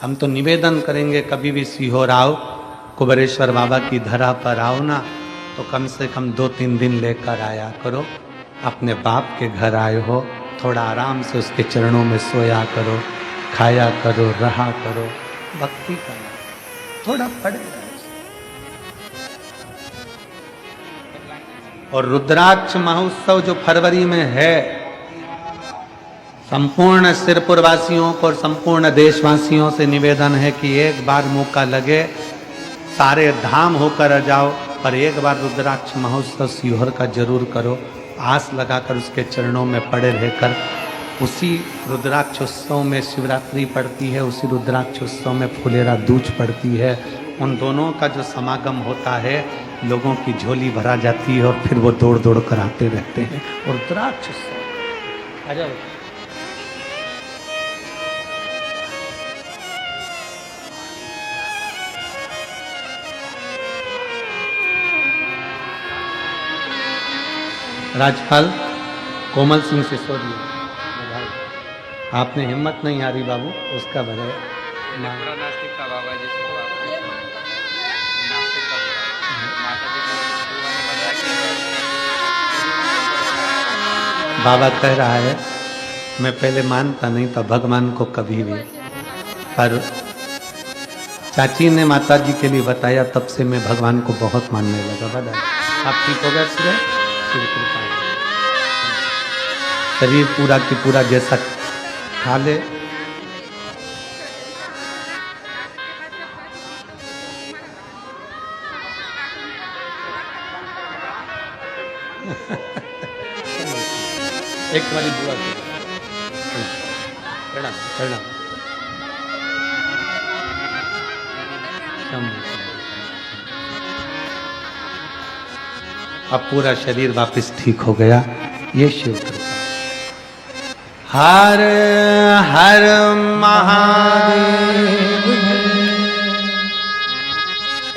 हम तो निवेदन करेंगे, कभी भी सीहोर आओ, कुबेरेश्वर बाबा की धरा पर आओ ना, तो कम से कम 2-3 दिन लेकर आया करो। अपने बाप के घर आए हो, थोड़ा आराम से उसके चरणों में सोया करो, खाया करो, रहा करो, भक्ति करो। थोड़ा पड़ेगा। और रुद्राक्ष महोत्सव जो फरवरी में है, संपूर्ण सिरपुर वासियों को और संपूर्ण देशवासियों से निवेदन है कि एक बार मौका लगे, सारे धाम होकर जाओ, पर एक बार रुद्राक्ष महोत्सव सीहोर का जरूर करो। आस लगाकर उसके चरणों में पड़े रहकर, उसी रुद्राक्षोत्सव में शिवरात्रि पड़ती है, उसी रुद्राक्षोत्सव में फुलेरा दूज पड़ती है। उन दोनों का जो समागम होता है, लोगों की झोली भरा जाती है और फिर वो दौड़ दौड़ कर आते रहते हैं। और रुद्राक्षोत्सव आ जाओ। राज्यपाल कोमल सिंह सिसोदिया, आपने हिम्मत नहीं हारी बाबू, उसका भले पूरा नास्तिक का बाबा जी से नास्तिक का माता जी को बताया कि बाबा कह रहा है, मैं पहले मानता नहीं था भगवान को कभी भी, पर चाची ने माता जी के लिए बताया, तब से मैं भगवान को बहुत मानने लगा। बता आप ठीक हो गए? शरीर पूरा की पूरा जैसा खा ले, एक बारी बुआ प्रणाम प्रणाम। अब पूरा शरीर वापस ठीक हो गया। ये शिव कृपा। हर हर महादेव।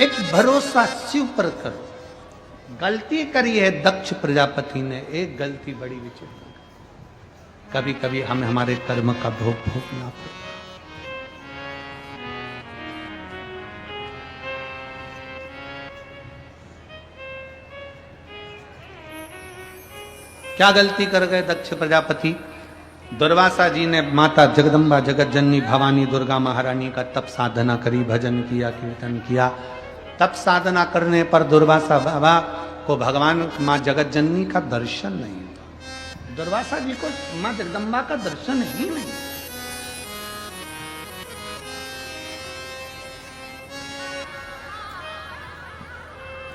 एक भरोसा शिव पर करो। गलती करी है दक्ष प्रजापति ने, एक गलती बड़ी विचित्र। कभी कभी हमें हमारे कर्म का भोग भोगना पड़ता। क्या गलती कर गए दक्ष प्रजापति? दुर्वासा जी ने माता जगदम्बा जगत जननी भवानी दुर्गा महारानी का तप साधना करी, भजन किया, कीर्तन किया। तप साधना करने पर दुर्वासा बाबा को भगवान माँ जगत जननी का दर्शन नहीं हुआ। दुर्वासा जी को माँ जगदम्बा का दर्शन ही नहीं।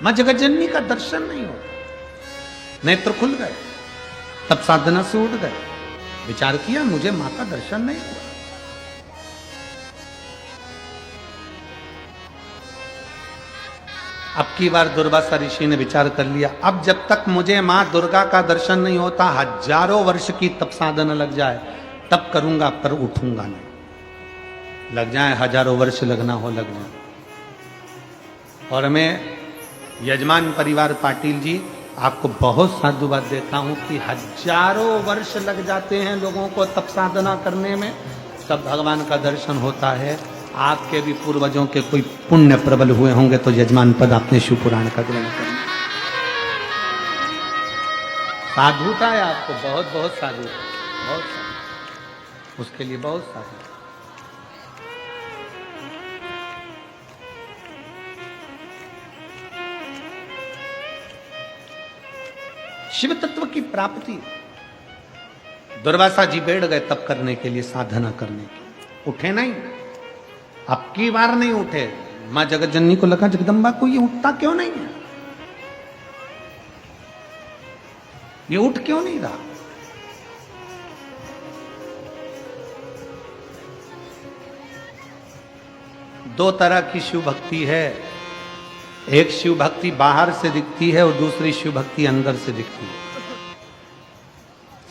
माँ जगत जननी का दर्शन नहीं होता। नेत्र खुल गए, तब साधना से उठ गए, विचार किया मुझे माँ का दर्शन नहीं हुआ। अब की बार दुर्वासा ऋषि ने विचार कर लिया, अब जब तक मुझे माँ दुर्गा का दर्शन नहीं होता, हजारों वर्ष की तप साधना लग जाए तब करूंगा, पर उठूंगा नहीं। लग जाए हजारों वर्ष, लगना हो लग जाए। और मैं यजमान परिवार पाटिल जी आपको बहुत साधुवाद देता हूं कि हजारों वर्ष लग जाते हैं लोगों को तप साधना करने में, तब भगवान का दर्शन होता है। आपके भी पूर्वजों के कोई पुण्य प्रबल हुए होंगे तो यजमान पद आपने शिव पुराण का ग्रहण करना। साधुता है आपको, बहुत बहुत साधु, बहुत साधु, उसके लिए बहुत साधु। शिव तत्व की प्राप्ति। दुर्वासा जी बैठ गए तप करने के लिए, साधना करने के लिए, उठे नहीं। अब की बार नहीं उठे। मां जगत जननी को लगा जगदम्बा को ये उठता क्यों नहीं है, ये उठ क्यों नहीं रहा। दो तरह की शिव भक्ति है, एक शिव भक्ति बाहर से दिखती है और दूसरी शिव भक्ति अंदर से दिखती है।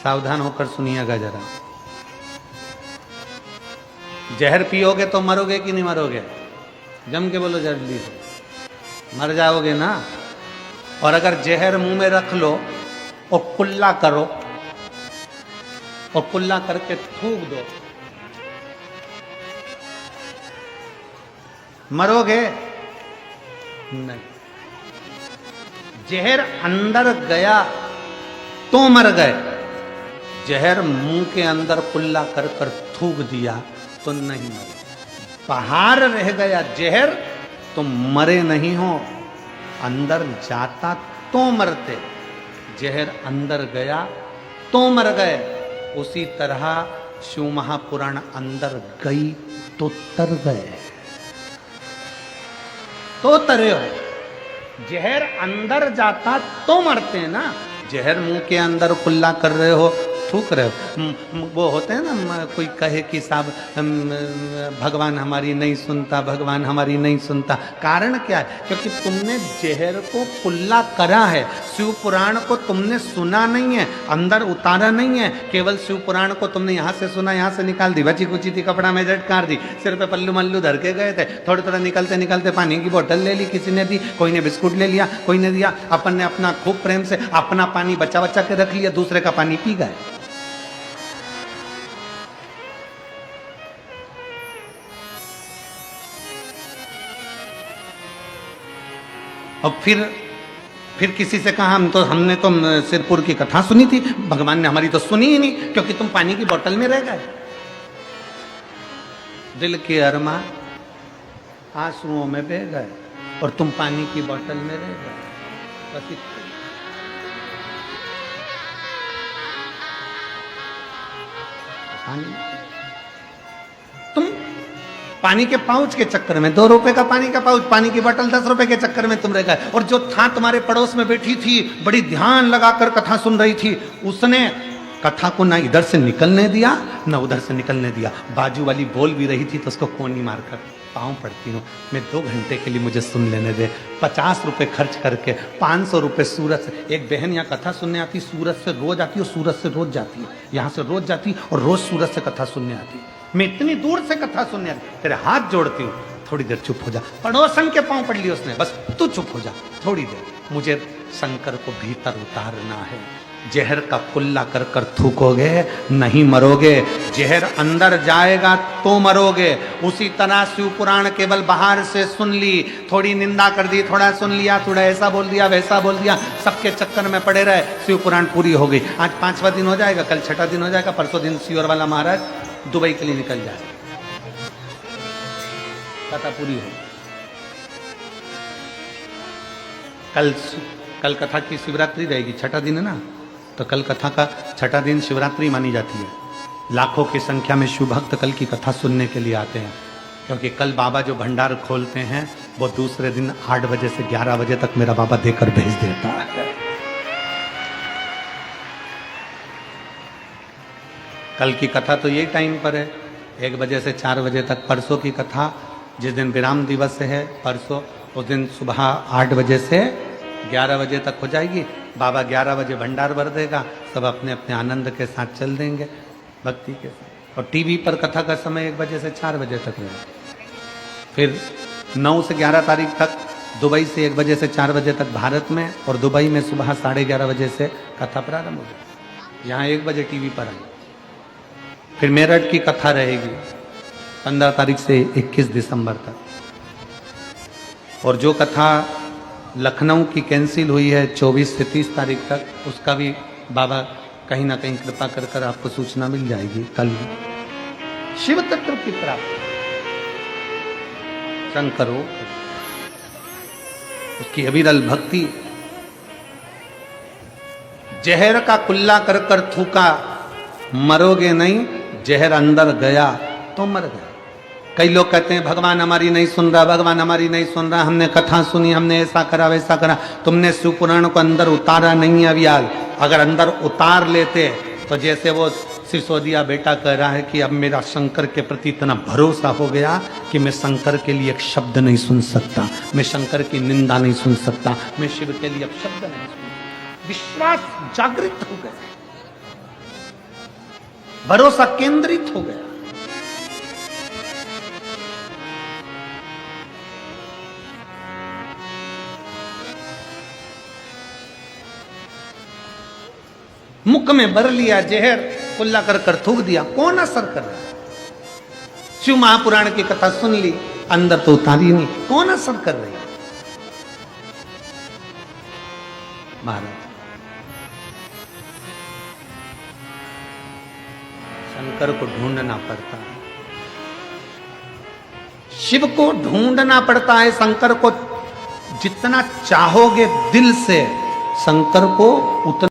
सावधान होकर सुनिएगा जरा। जहर पियोगे तो मरोगे कि नहीं मरोगे? जम के बोलो जल्दी से, मर जाओगे ना। और अगर जहर मुंह में रख लो और कुल्ला करो और कुल्ला करके थूक दो, मरोगे नहीं। जहर अंदर गया तो मर गए, जहर मुंह के अंदर कुल्ला कर कर थूक दिया तो नहीं मरे। बाहर रह गया जहर तुम मरे नहीं हो, अंदर जाता तो मरते, जहर अंदर गया तो मर गए। उसी तरह शिव महापुराण अंदर गई तो तर गए, तो तरे हो। जहर अंदर जाता तो मरते हैं ना। जहर मुंह के अंदर कुल्ला कर रहे हो, थूक रहे हो। वो होते हैं ना, कोई कहे कि साहब भगवान हमारी नहीं सुनता, भगवान हमारी नहीं सुनता। कारण क्या है? क्योंकि तुमने जहर को कुल्ला करा है। शिव पुराण को तुमने सुना नहीं है, अंदर उतारा नहीं है। केवल शिव पुराण को तुमने यहाँ से सुना, यहाँ से निकाल दी, बची कुची थी कपड़ा में झटकार दी, सिर पे पल्लू मल्लू धर के गए थे। थोड़ा थोड़ा निकलते निकलते पानी की बोतल ले ली, किसी ने दी, कोई ने बिस्कुट ले लिया, कोई ने दिया। अपन ने अपना खूब प्रेम से अपना पानी बचा बचा के रख लिया, दूसरे का पानी पी गए। और फिर किसी से कहा हमने तो सिरपुर की कथा सुनी थी, भगवान ने हमारी तो सुनी ही नहीं, क्योंकि तुम पानी की बोतल में रह गए। दिल के अरमा आंसुओं में बह गए और तुम पानी की बोतल में रह गए। बस तुम पानी के पाउच के चक्कर में, 2 रुपए का पानी का पाउच, पानी की बोतल 10 रुपए के चक्कर में तुम रह गए। और जो था तुम्हारे पड़ोस में बैठी थी, बड़ी ध्यान लगाकर कथा सुन रही थी, उसने कथा को ना इधर से निकलने दिया ना उधर से निकलने दिया। बाजू वाली बोल भी रही थी तो उसको कोनी मारकर पाँव पड़ती हूँ, मैं 2 घंटे के लिए मुझे सुन लेने दे। 50 रुपए खर्च करके 500 रुपए सूरत से। एक बहन यहाँ कथा सुनने आती, सूरत से रोज आती और सूरत से रोज जाती है, यहाँ से रोज जाती और रोज सूरत से कथा सुनने आती। मैं इतनी दूर से कथा सुनने आती, तेरे हाथ जोड़ती हूँ, थोड़ी देर चुप हो जा। पड़ोसन के पाँव पड़ ली उसने, बस तू चुप हो जा थोड़ी देर, मुझे शंकर को भीतर उतारना है। जहर का कुल्ला कर कर थूकोगे नहीं मरोगे, जहर अंदर जाएगा तो मरोगे। उसी तरह शिव पुराण केवल बाहर से सुन ली, थोड़ी निंदा कर दी, थोड़ा सुन लिया, थोड़ा ऐसा बोल दिया वैसा बोल दिया, सबके चक्कर में पड़े रहे। शिव पुराण पूरी हो गई, आज 5वां दिन हो जाएगा, कल 6ठा दिन हो जाएगा, परसों दिन सीवर वाला महाराज दुबई के लिए निकल जाए, कथा पूरी हो। कल कथा की शिवरात्रि रहेगी, 6ठा दिन है ना, तो कल कथा का 6ठा दिन शिवरात्रि मानी जाती है। लाखों की संख्या में शिव भक्त कल की कथा सुनने के लिए आते हैं, क्योंकि कल बाबा जो भंडार खोलते हैं वो दूसरे दिन 8 बजे से 11 बजे तक मेरा बाबा देकर भेज देता है। कल की कथा तो यही टाइम पर है, 1 बजे से 4 बजे तक। परसों की कथा जिस दिन विराम दिवस है परसों, उस दिन सुबह 8 बजे से 11 बजे तक हो जाएगी। बाबा 11 बजे भंडार भर देगा, सब अपने अपने आनंद के साथ चल देंगे भक्ति के साथ। और टीवी पर कथा का समय 1 बजे से 4 बजे तक रहेगा। फिर 9 से 11 तारीख तक दुबई से 1 बजे से 4 बजे तक भारत में, और दुबई में सुबह 11:30 बजे से कथा प्रारंभ होगी। यहाँ 1 बजे टीवी पर आई। फिर मेरठ की कथा रहेगी 15 तारीख से 21 दिसंबर तक। और जो कथा लखनऊ की कैंसिल हुई है 24 से 30 तारीख तक, उसका भी बाबा कहीं ना कहीं कृपा कर कर आपको सूचना मिल जाएगी। कल शिव तत्व की प्राप्ति शंकर हो, उसकी अविरल भक्ति। जहर का कुल्ला कर कर थूका, मरोगे नहीं, जहर अंदर गया तो मर गया। कई लोग कहते हैं भगवान हमारी नहीं सुन रहा, भगवान हमारी नहीं सुन रहा, हमने कथा सुनी, हमने ऐसा करा वैसा करा। तुमने शिव पुराण को अंदर उतारा नहीं है अवियाल। अगर अंदर उतार लेते तो जैसे वो सिसोदिया बेटा कह रहा है कि अब मेरा शंकर के प्रति इतना भरोसा हो गया कि मैं शंकर के लिए एक शब्द नहीं सुन सकता, मैं शंकर की निंदा नहीं सुन सकता, मैं शिव के लिए अब शब्द नहीं सुन। विश्वास जागृत हो गया, भरोसा केंद्रित हो गया। मुख में भर लिया जहर, कुल्ला कर कर थूक दिया, कौन असर कर रहा है? शिव महापुराण की कथा सुन ली, अंदर तो उतारी नहीं, कौन असर कर रही है? महाराज शंकर को ढूंढना पड़ता है। शिव को ढूंढना पड़ता है, शंकर को जितना चाहोगे दिल से, शंकर को उतना